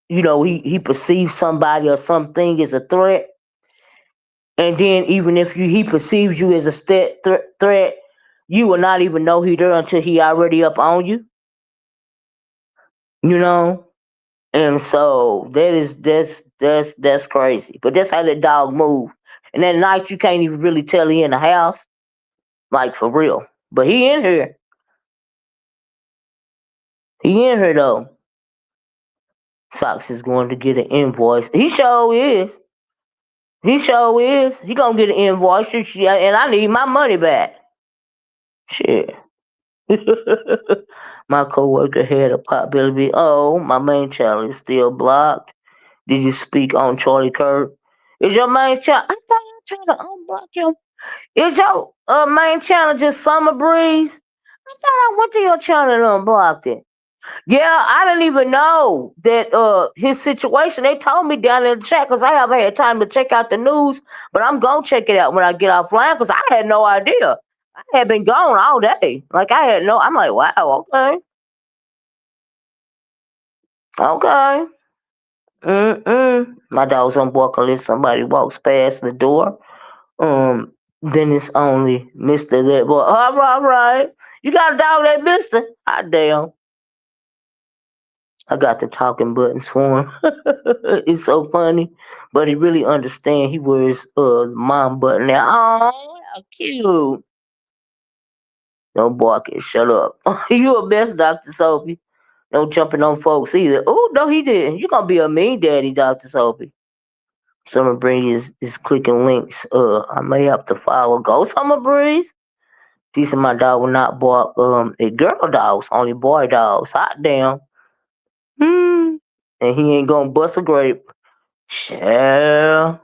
he perceives somebody or something as a threat. And then even if he perceives you as a threat, you will not even know he there until he already up on you. You know. And so that's crazy. But that's how that dog move. And at night you can't even really tell he in the house, like for real. But he in here. He in here though. Socks is going to get an invoice. He sure is. He sure is. He gonna get an invoice, and I need my money back. Shit. My coworker had a possibility. Oh, my main channel is still blocked. Did you speak on Charlie Kirk? Is your main channel? I thought you tried to unblock him. Is your main channel just Summer Breeze? I thought I went to your channel and unblocked it. Yeah, I didn't even know that his situation. They told me down in the chat because I haven't had time to check out the news, but I'm gonna check it out when I get offline because I had no idea. I had been gone all day. Like I had no. I'm like, wow, okay, okay. My dog's on walk unless somebody walks past the door. Then it's only Mister that boy. All right. You got a dog that Mister? Hot damn. I got the talking buttons for him. It's so funny. But he really understand he wears mom button now. Oh, how cute. No barking, shut up. You a best, Dr. Sophie. No jumping on folks either. Oh, no, he didn't. You gonna be a mean daddy, Dr. Sophie. Summer Breeze is clicking links. I may have to follow. Go Summer Breeze. She said my dog will not bark at girl dogs, only boy dogs. Hot damn. Hmm. And he ain't gonna bust a grape. Child.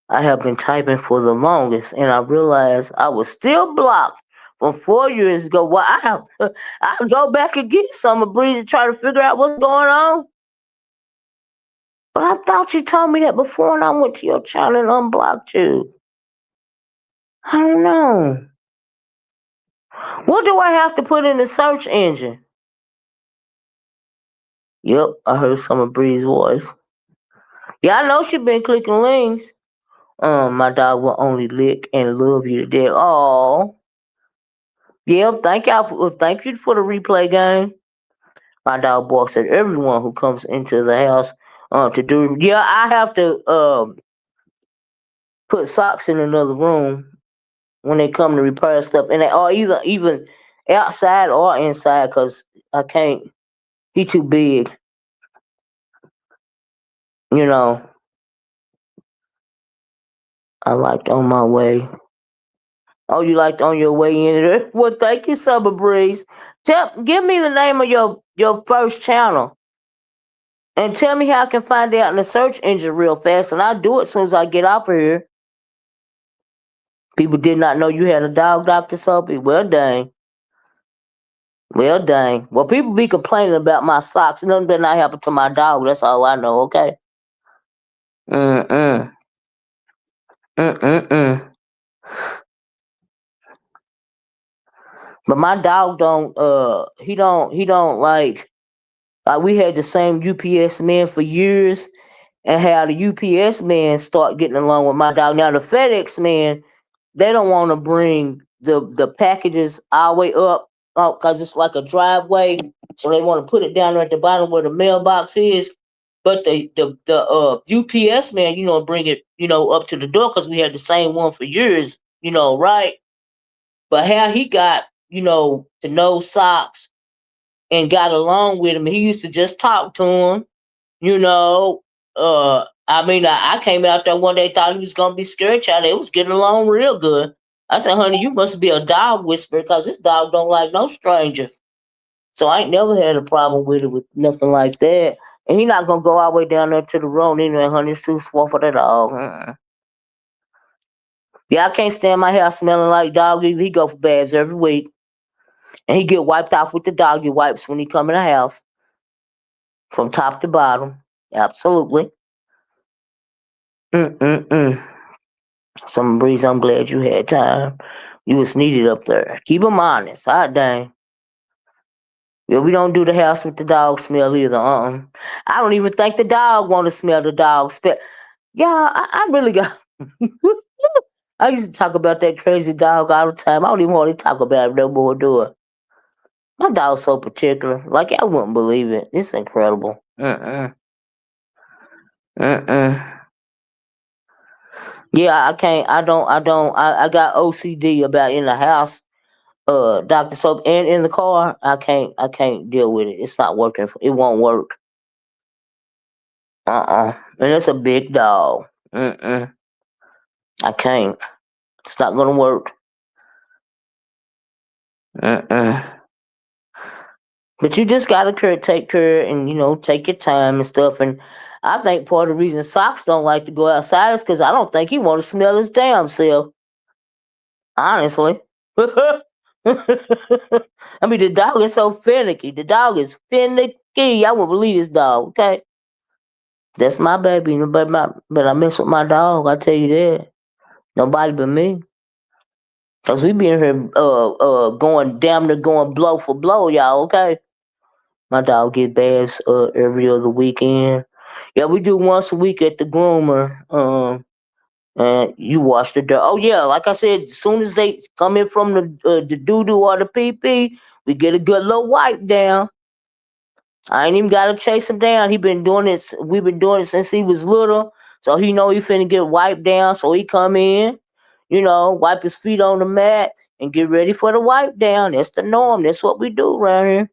I have been typing for the longest and I realized I was still blocked from 4 years ago. Well, I go back and get Summer Breeze to try to figure out what's going on. But I thought you told me that before and I went to your channel and unblocked you. I don't know. What do I have to put in the search engine? Yep, I heard Summer Breeze's voice. Yeah, I know she been clicking links. My dog will only lick and love you to death. Oh, yep. Thank you for the replay game. My dog barks at everyone who comes into the house. To do. Yeah, I have to put socks in another room when they come to repair stuff, and or even outside or inside, cause I can't. He too big, you know. I liked on my way. Oh, you liked on your way in there? Well, thank you, Summer Breeze. Give me the name of your first channel, and tell me how I can find it out in the search engine real fast, and I'll do it as soon as I get off of here. People did not know you had a dog, Dr. Soapy. Well, dang. Well, dang. Well, people be complaining about my socks. Nothing better not happen to my dog. That's all I know, okay? Mm-mm. Mm-mm-mm. But my dog don't, he don't like, we had the same UPS man for years, and how the UPS man start getting along with my dog. Now, the FedEx man, they don't want to bring the packages all the way up because it's like a driveway, so they want to put it down there at the bottom where the mailbox is. But the UPS man, bring it up to the door because we had the same one for years, right? But how he got to know Socks and got along with him, he used to just talk to him, you know. I mean, I came out there one day, thought he was gonna be scared child. They was getting along real good. I said, honey, you must be a dog whisperer because this dog don't like no strangers. So I ain't never had a problem with it with nothing like that. And he not gonna go all the way down there to the road anyway, honey. It's too small for that dog. Mm-mm. Yeah, I can't stand my hair smelling like dog either. He go for baths every week. And he get wiped off with the doggy wipes when he come in the house. From top to bottom. Absolutely. Mm-mm-mm. Some breeze, I'm glad you had time. You was needed up there. Keep 'em honest. Hot dang. Yeah, we don't do the house with the dog smell either. I don't even think the dog want to smell the dog smell. Yeah, I really got. I used to talk about that crazy dog all the time. I don't even want to talk about it no more, do I? My dog's so particular. Like, I wouldn't believe it. It's incredible. Mm-mm. Mm-mm. Yeah, I can't. I don't. I got OCD about in the house, Dr. Soap, and in the car. I can't deal with it. It's not working. It won't work. And it's a big dog. Mm-mm. I can't. It's not gonna work. Mm-mm. But you just gotta take care and take your time and stuff. And I think part of the reason Socks don't like to go outside is because I don't think he want to smell his damn self. Honestly. I mean, the dog is so finicky. The dog is finicky. I won't believe this dog. Okay, that's my baby. But I mess with my dog. I tell you that. Nobody but me. Cause we been here, going damn near going blow for blow, y'all. Okay, my dog get baths every other weekend. Yeah, we do once a week at the groomer. And you wash the dirt. Oh yeah, like I said, as soon as they come in from the doo doo or the pee pee, we get a good little wipe down. I ain't even gotta chase him down. He been doing this. We've been doing it since he was little, so he know he finna get wiped down. So he come in, wipe his feet on the mat and get ready for the wipe down. That's the norm. That's what we do around here.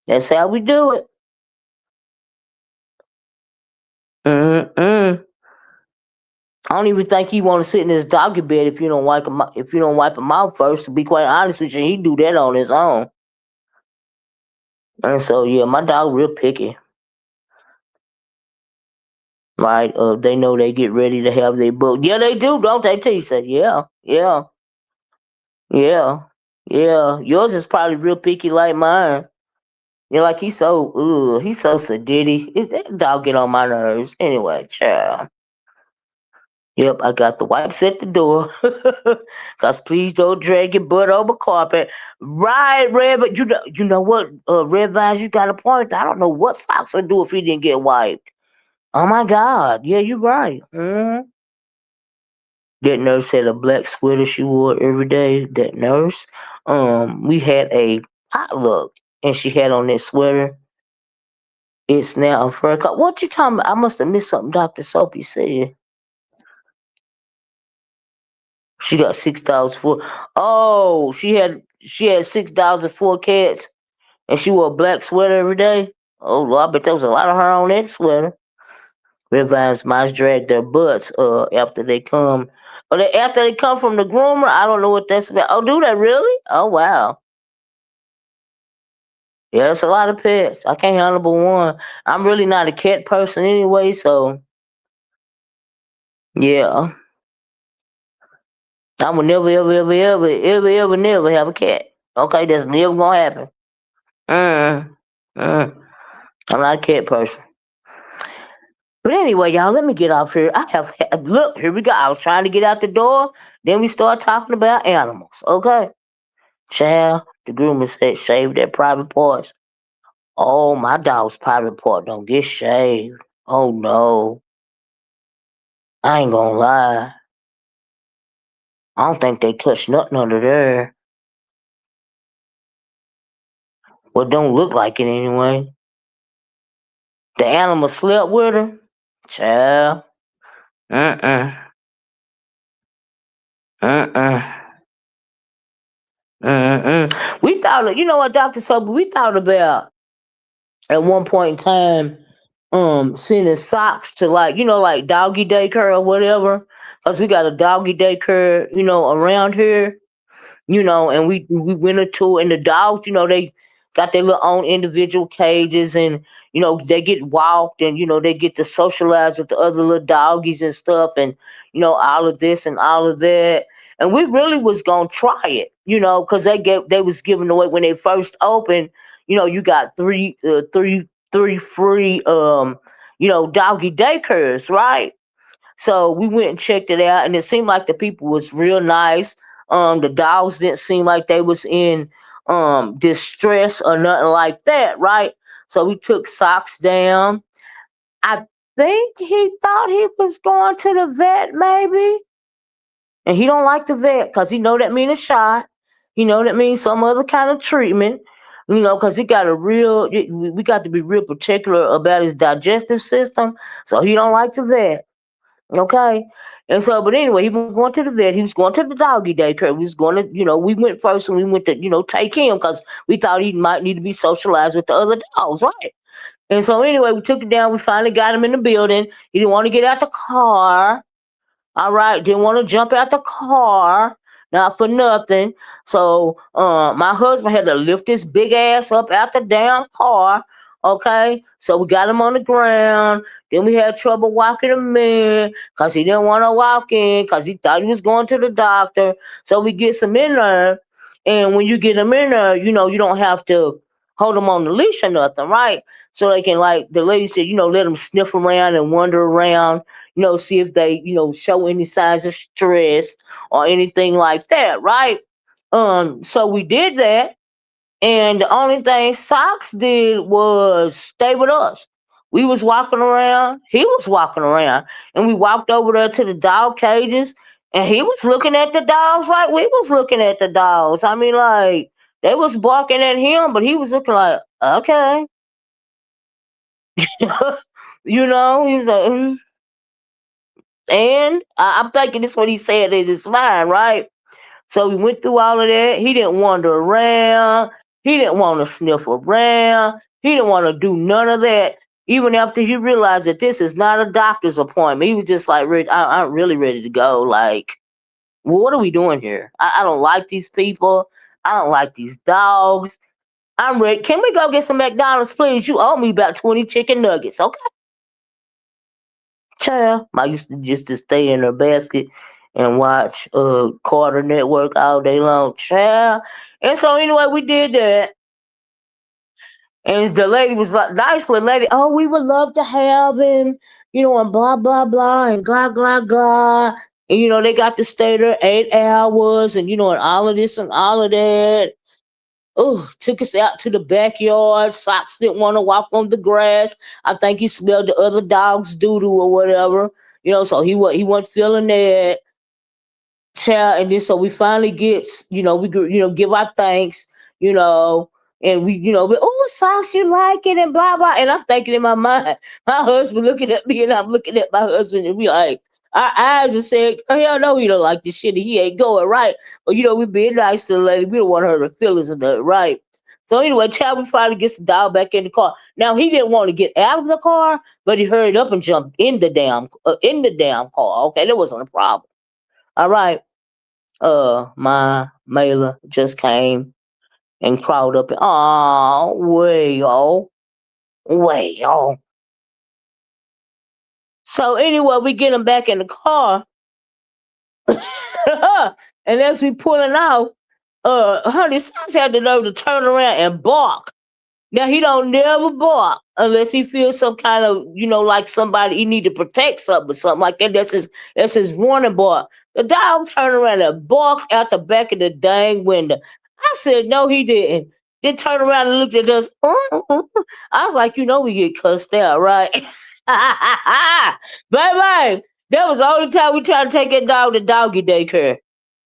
That's how we do it. Mm-mm. I don't even think he want to sit in his doggy bed if you don't wipe him. If you don't wipe him out first, to be quite honest with you, he do that on his own. And so yeah, my dog real picky, right? They know they get ready to have their book. Yeah, they do, don't they? Tisa? Yeah, yeah, yeah, yeah. Yours is probably real picky like mine. Yeah, like he's so sadiddy. That dog get on my nerves. Anyway, child. Yep, I got the wipes at the door. Cause please don't drag your butt over carpet. Right, Red, but you know what, Red Vines, you got a point. I don't know what Socks would do if he didn't get wiped. Oh my God. Yeah, you're right. That nurse had a black sweater she wore every day. That nurse. We had a potluck and she had on that sweater. It's now a fur coat. What you talking about? I must have missed something Dr. Soapy said. She got $6 for. Oh, she had. she had $6 and 4 cats, and she wore a black sweater every day. Oh Lord, I bet there was a lot of her on that sweater. Ribeyes mice drag their butts after they come. Or after they come from the groomer. I don't know what that's about. Oh, do they really? Oh wow. Yeah, it's a lot of pets. I can't handle but one. I'm really not a cat person anyway, so yeah. I would never, ever, ever, ever, ever, ever, never have a cat. Okay, that's never gonna happen. Mm, mm. I'm not a cat person. But anyway, y'all, let me get off here. Look, here we go. I was trying to get out the door. Then we start talking about animals. Okay, child, the groomer said shave their private parts. Oh, my dog's private part don't get shaved. Oh no, I ain't gonna lie. I don't think they touch nothing under there. Well, don't look like it anyway. The animal slept with her. Child. Mm-mm. Mm-mm. Mm-mm. We thought of, you know what, Dr. Sober, we thought about at one point in time sending socks to, like, like doggy daycare or whatever. Cause we got a doggy daycare, around here, and we went into, and the dogs, they got their little own individual cages, and they get walked, and they get to socialize with the other little doggies and stuff, and all of this and all of that. And we really was gonna try it, because they was giving away when they first opened. You got three free doggy daycares, right? So we went and checked it out, and it seemed like the people was real nice. The dogs didn't seem like they was in distress or nothing like that, right? So we took socks down. I think he thought he was going to the vet, maybe, and he don't like the vet because he know that mean a shot. He know that means some other kind of treatment. Because he got we got to be real particular about his digestive system. So he don't like the vet. Okay. And so, but anyway, he was going to the vet. He was going to the doggy daycare. We was going to, we went first, and we went to, take him because we thought he might need to be socialized with the other dogs, right? And so, anyway, we took it down. We finally got him in the building. He didn't want to get out the car. All right, didn't want to jump out the car, not for nothing. So my husband had to lift his big ass up out the damn car. Okay, so we got him on the ground. Then we had trouble walking him in because he didn't want to walk in because he thought he was going to the doctor. So we get him in there, and when you get him in there, you don't have to hold him on the leash or nothing, right? So they can, like the lady said, let him sniff around and wander around, see if they, show any signs of stress or anything like that, right? So we did that, and the only thing Socks did was stay with us. We was walking around, he was walking around, and we walked over there to the dog cages, and he was looking at the dogs like we was looking at the dogs. I mean, like, they was barking at him, but he was looking like, okay. He was like, and I'm thinking this is what he said in his mind, right? So we went through all of that. He didn't wander around. He didn't want to sniff around. He didn't want to do none of that. Even after he realized that this is not a doctor's appointment, he was just like, I'm really ready to go. Like, well, what are we doing here? I don't like these people. I don't like these dogs. I'm ready. Can we go get some McDonald's, please? You owe me about 20 chicken nuggets, okay? Child, I used to just to stay in her basket and watch Carter Network all day long. Child. And so anyway, we did that. And the lady was like, nice little lady, oh, we would love to have him, and blah, blah, blah, and blah, blah, blah. And, they got to stay there 8 hours, and, and all of this and all of that. Oh, took us out to the backyard. Socks didn't want to walk on the grass. I think he smelled the other dog's doo-doo or whatever. So he wasn't feeling that. Child, and then so we finally get, we give our thanks, and oh, Socks, you like it, and blah blah. And I'm thinking in my mind, my husband looking at me, and I'm looking at my husband, and we like, Our eyes and said, hell no, he don't like this shit. He ain't going right. But we being nice to the lady. We don't want her to feel us and that, right? So anyway, Chadwick finally gets the dog back in the car. Now he didn't want to get out of the car, but he hurried up and jumped in the damn car. Okay, that wasn't a problem. All right. My mailer just came and crawled up and oh well. So anyway, we get him back in the car, and as we pulling out, honey sons had the nerve to turn around and bark. Now he don't never bark unless he feels some kind of, like somebody he need to protect something or something like that. That's his warning bark. The dog turned around and barked out the back of the dang window. I said no, he didn't. Then turned around and looked at us. I was like, we get cussed out, right? Baby, that was the only time we tried to take that dog to doggy daycare.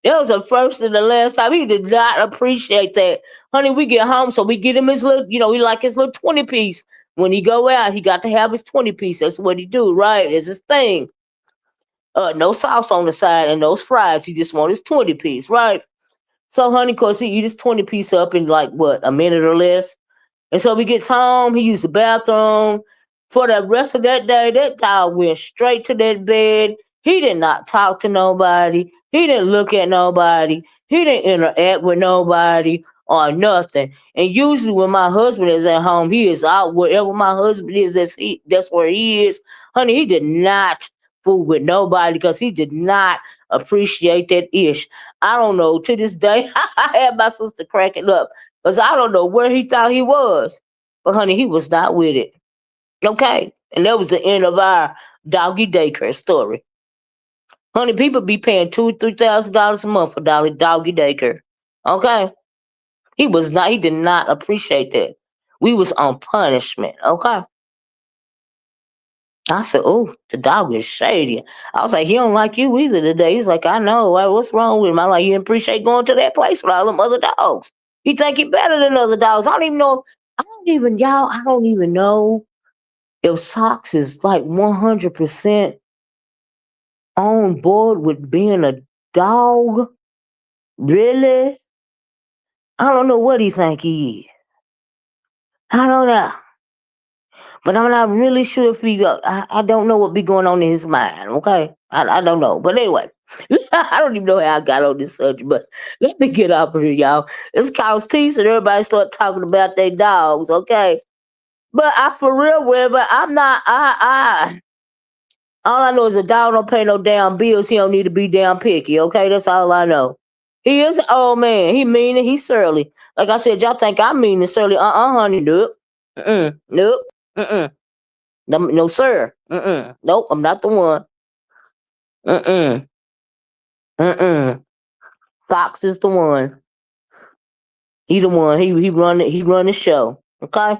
That was the first and the last time. He did not appreciate that. Honey, we get home, so we get him his little, he like his little 20 piece. When he go out, he got to have his 20 piece. That's what he do, right? It's his thing. No sauce on the side and those fries. He just want his 20 piece, right? So, honey, cause he eat his 20 piece up in like what, a minute or less. And so he gets home, he used the bathroom. For the rest of that day, that dog went straight to that bed. He did not talk to nobody. He didn't look at nobody. He didn't interact with nobody or nothing. And usually when my husband is at home, he is out wherever my husband is, that's where he is. Honey, he did not fool with nobody because he did not appreciate that ish. I don't know. To this day, I had my sister cracking up. Because I don't know where he thought he was. But honey, he was not with it. Okay. And that was the end of our doggy daycare story. Honey, people be paying $2,000-$3,000 a month for doggy daycare. Okay. He did not appreciate that. We was on punishment. Okay. I said, oh, the dog is shady. I was like, he don't like you either today. He's like, I know. What's wrong with him? I'm like, you didn't appreciate going to that place with all them other dogs. He think he better than other dogs. I don't even know. I don't even know if Socks is like 100% on board with being a dog. Really? I don't know what he think he is. I don't know. But I'm not really sure if I don't know what be going on in his mind, okay? I don't know. But anyway, I don't even know how I got on this subject, but let me get up here, y'all. It's cause tease and everybody start talking about their dogs, okay? But I for real, but I'm not, all I know is a dog don't pay no damn bills. He don't need to be damn picky, okay? That's all I know. He is an old man. He mean and he's surly. Like I said, y'all think I'm mean and surly. Honey, nope. Nope. Mm-mm. No, no, sir. Nope, I'm not the one. Mm-mm. Mm-mm. Fox is the one. He the one. He run the show. Okay?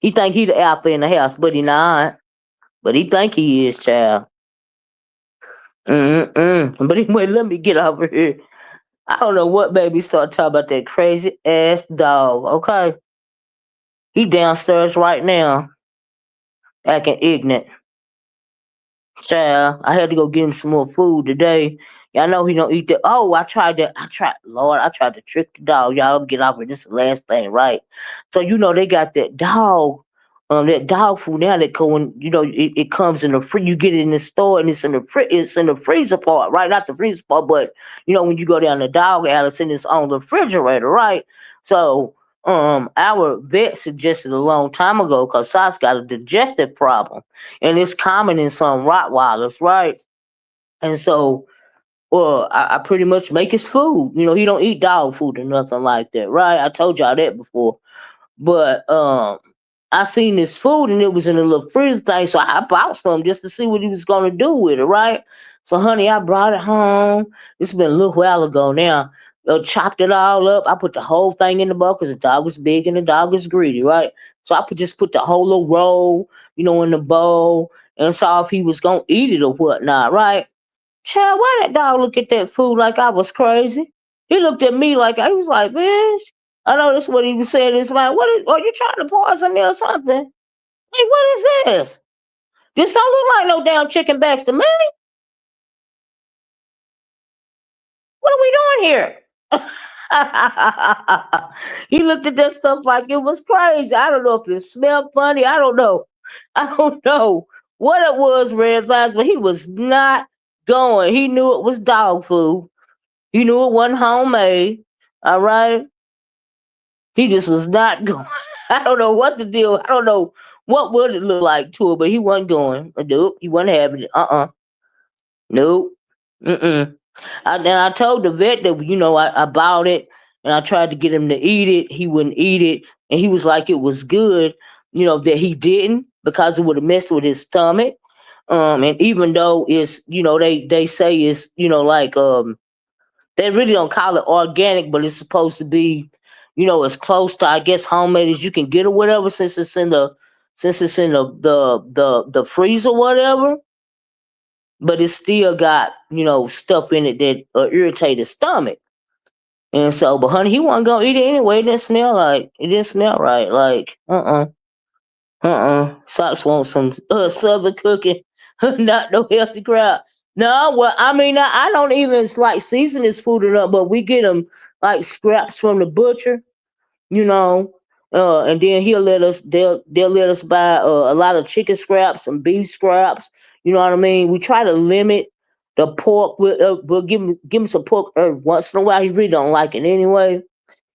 He think he the alpha in the house, but he not. But he think he is, child. But anyway, let me get over here. I don't know what baby start talking about that crazy ass dog, okay? He downstairs right now, acting ignorant. Child, I had to go get him some more food today. Y'all know he don't eat that. Oh, Lord, I tried to trick the dog. Y'all get off of this last thing, right? So they got that dog food now that going, it comes in the free. You get it in the store and it's in the freezer part, right? Not the freezer part, but when you go down the dog alley, it's on the refrigerator, right? So our vet suggested a long time ago because Sas got a digestive problem and it's common in some Rottweilers, right? And so, I pretty much make his food. He don't eat dog food or nothing like that, right? I told y'all that before. But I seen this food and it was in a little freezer thing, so I bought some just to see what he was gonna do with it, right? So, honey, I brought it home. It's been a little while ago now. Chopped it all up. I put the whole thing in the bowl because the dog was big and the dog was greedy, right? So just put the whole little roll, in the bowl and saw if he was gonna eat it or whatnot, right? Child, why that dog look at that food like I was crazy? He looked at me like I was like, bitch. I know that's what he was saying. It's like, are you trying to poison me or something? Like, what is this? This don't look like no damn chicken backs to me. What are we doing here? He looked at that stuff like it was crazy. I don't know if it smelled funny. I don't know. I don't know what it was, red flags, but he was not going. He knew it was dog food. He knew it wasn't homemade. All right. He just was not going. I don't know what the deal. I don't know what would it look like to her, but he wasn't going. Nope, he wasn't having it. Nope. Mm-mm. Then I told the vet that I bought it and I tried to get him to eat it. He wouldn't eat it, and he was like it was good. That he didn't because it would have messed with his stomach. And even though it's they say it's like they really don't call it organic, but it's supposed to be as close to I guess homemade as you can get or whatever since it's in the freezer or whatever, but it still got stuff in it that irritate his stomach. And so, but honey, he wasn't gonna eat it anyway. It didn't smell right. Like Socks want some southern cooking, not no healthy crap. No, well, I mean, I don't even like season his food enough, but we get him like scraps from the butcher, you know, and then they'll let us buy a lot of chicken scraps and beef scraps. You know what I mean? We try to limit the pork. We'll give him some pork once in a while. He really don't like it anyway.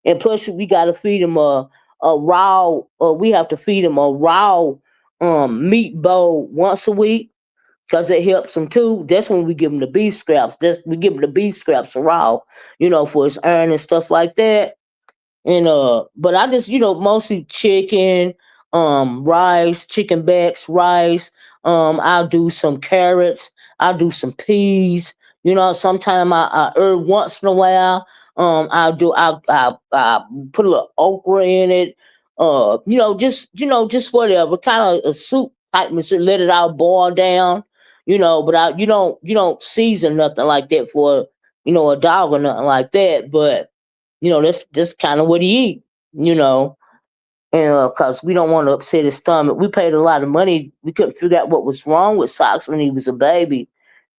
And plus, we got to feed him a raw. We have to feed him a raw meat bowl once a week because it helps him too. That's when we give him the beef scraps. We give him the beef scraps raw, for his iron and stuff like that. And but I just mostly chicken, rice, chicken backs, rice. I'll do some carrots. I'll do some peas. Sometime I herb once in a while. I'll put a little okra in it. Just whatever kind of a soup type. Let it all boil down. But you don't season nothing like that for a dog or nothing like that. But that's kind of what he eat, you know, and because we don't want to upset his stomach. We paid a lot of money. We couldn't figure out what was wrong with Socks when he was a baby,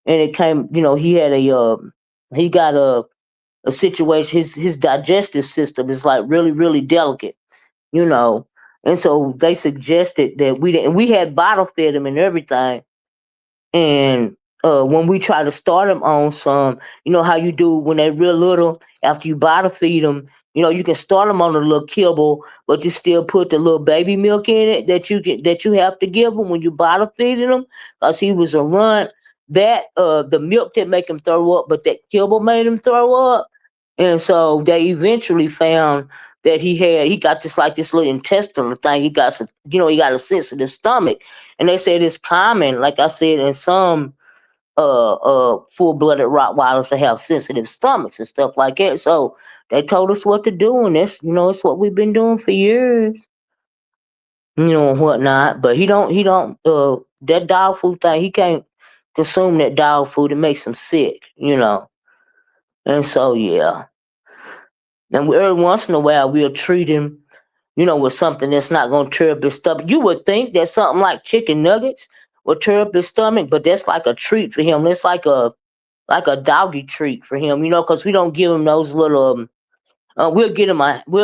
and it came, he had he got a situation. His digestive system is like really really delicate, you know, and so they suggested that we didn't. We had bottle fed him and everything, and when we try to start them on some, how you do when they're real little, after you bottle feed them, you can start them on a little kibble, but you still put the little baby milk in it that you have to give them when you bottle feeding them, because he was a runt. That the milk didn't make him throw up, but that kibble made him throw up. And so they eventually found that he got this little intestinal thing. He got a sensitive stomach, and they said it's common, like I said, in some full blooded Rottweilers to have sensitive stomachs and stuff like that. So they told us what to do, and it's what we've been doing for years, and whatnot. But he don't that dog food thing. He can't consume that dog food. It makes him sick. And so yeah. And every once in a while, we'll treat him, with something that's not going to tear up his stomach. You would think that something like chicken nuggets would tear up his stomach, but that's like a treat for him. It's like a doggy treat for him, because we don't give him those little. We'll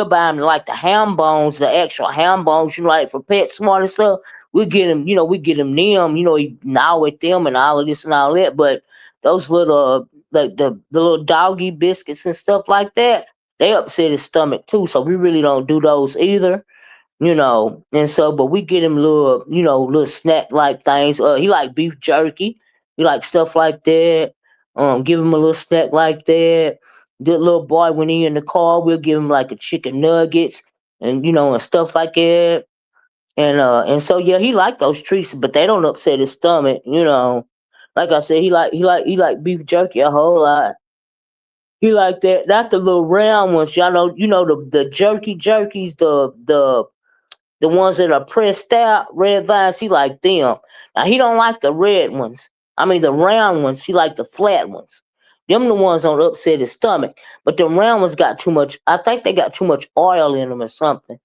buy him like the ham bones, the actual ham bones, like for PetSmart and stuff. We get him them. He gnaw at them and all of this and all that. But those little, like the little doggy biscuits and stuff like that, they upset his stomach too. So we really don't do those either. And so, but we get him little snack like things. He like beef jerky. He like stuff like that. Give him a little snack like that. Good little boy, when he in the car, we'll give him like a chicken nuggets and stuff like that. And so yeah, he like those treats, but they don't upset his stomach. Like I said, he like beef jerky a whole lot. He like that. That's the little round ones. Y'all know, the jerkies, the ones that are pressed out, red vines, he like them. Now he don't like the red ones. I mean the round ones. He like the flat ones. Them the ones don't upset his stomach. But the round ones got too much. I think they got too much oil in them or something.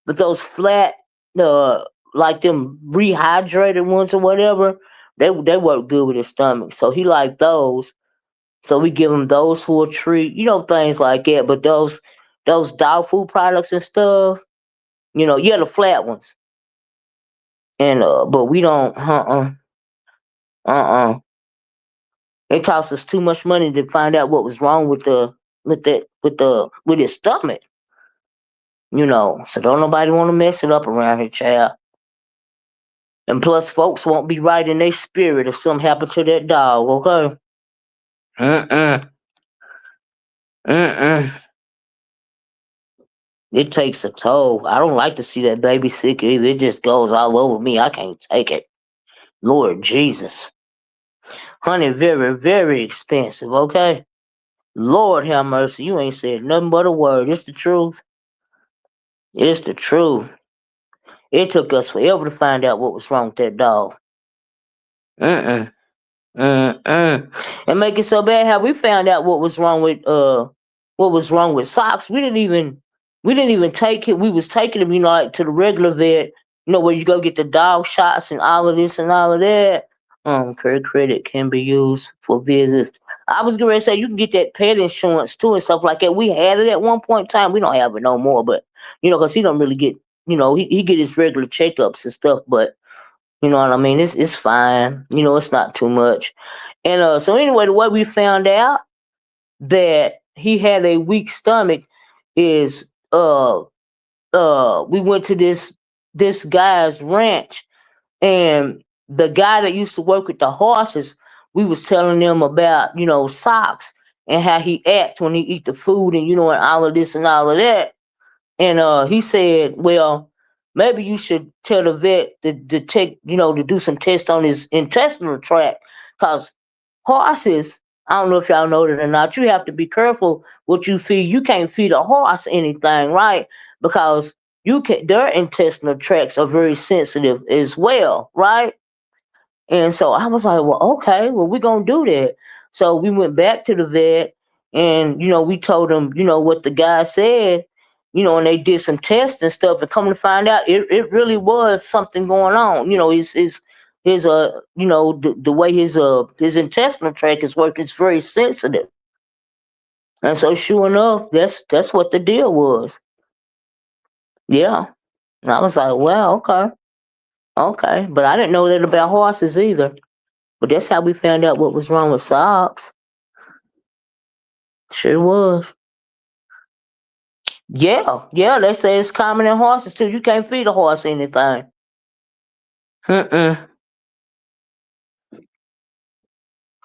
But those flat, uh, like them rehydrated ones or whatever, they work good with his stomach. So he like those. So we give them those for a treat, things like that. But those dog food products and stuff, yeah, the flat ones. And but we don't, uh. It cost us too much money to find out what was wrong with his stomach. So don't nobody want to mess it up around here, child. And plus, folks won't be right in their spirit if something happened to that dog. Okay. Mm-mm. Mm-mm. It takes a toll. I don't like to see that baby sick either. It just goes all over me. I can't take it. Lord Jesus. Honey, very, very expensive, okay? Lord have mercy. You ain't said nothing but a word. It's the truth. It's the truth. It took us forever to find out what was wrong with that dog. Mm-mm. Mm-mm. And make it so bad how we found out what was wrong with Socks. We didn't even take it. We was taking him, like to the regular vet, where you go get the dog shots and all of this and all of that. Credit can be used for visits. I was going to say you can get that pet insurance too and stuff like that. We had it at one point in time. We don't have it no more, but because he don't really get, he get his regular checkups and stuff, but you know what I mean? It's fine. It's not too much. And so anyway, the way we found out that he had a weak stomach is we went to this guy's ranch, and the guy that used to work with the horses, we was telling them about, Socks and how he acts when he eat the food and and all of this and all of that. And he said, well, maybe you should tell the vet to take, to do some tests on his intestinal tract. Because horses, I don't know if y'all know that or not, you have to be careful what you feed. You can't feed a horse anything, right? Because their intestinal tracts are very sensitive as well, right? And so I was like, well, okay, well, we're going to do that. So we went back to the vet and, we told them, what the guy said, and they did some tests and stuff, and come to find out it really was something going on. The way his intestinal tract is working is very sensitive. And so sure enough, that's what the deal was. Yeah. And I was like, well, okay. Okay. But I didn't know that about horses either. But that's how we found out what was wrong with Socks. Sure was. Yeah, yeah, they say it's common in horses too. You can't feed a horse anything. Mm-mm.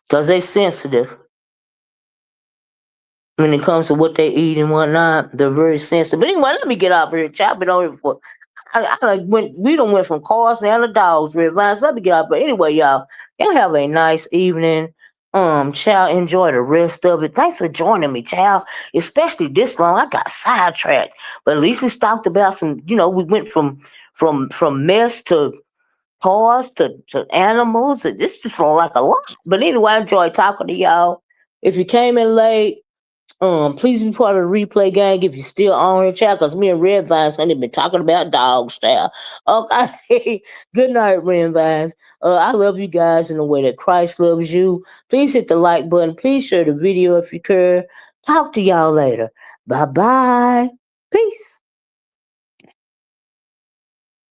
Because they sensitive. When it comes to what they eat and whatnot, they're very sensitive. But anyway, let me get out of here. Chop it on here for we done went from cars now to dogs, red vines. Let me get out. But anyway, y'all have a nice evening. Child, enjoy the rest of it. Thanks for joining me, child. Especially this long. I got sidetracked. But at least we talked about some, we went from mess to cars to animals. It's just like a lot. But anyway, I enjoy talking to y'all. If you came in late, please be part of the replay gang if you're still on here, child, because me and Red Vines honey been talking about dogs, child. Okay. Good night, Red Vines. I love you guys in the way that Christ loves you. Please hit the like button. Please share the video if you care. Talk to y'all later. Bye bye. Peace.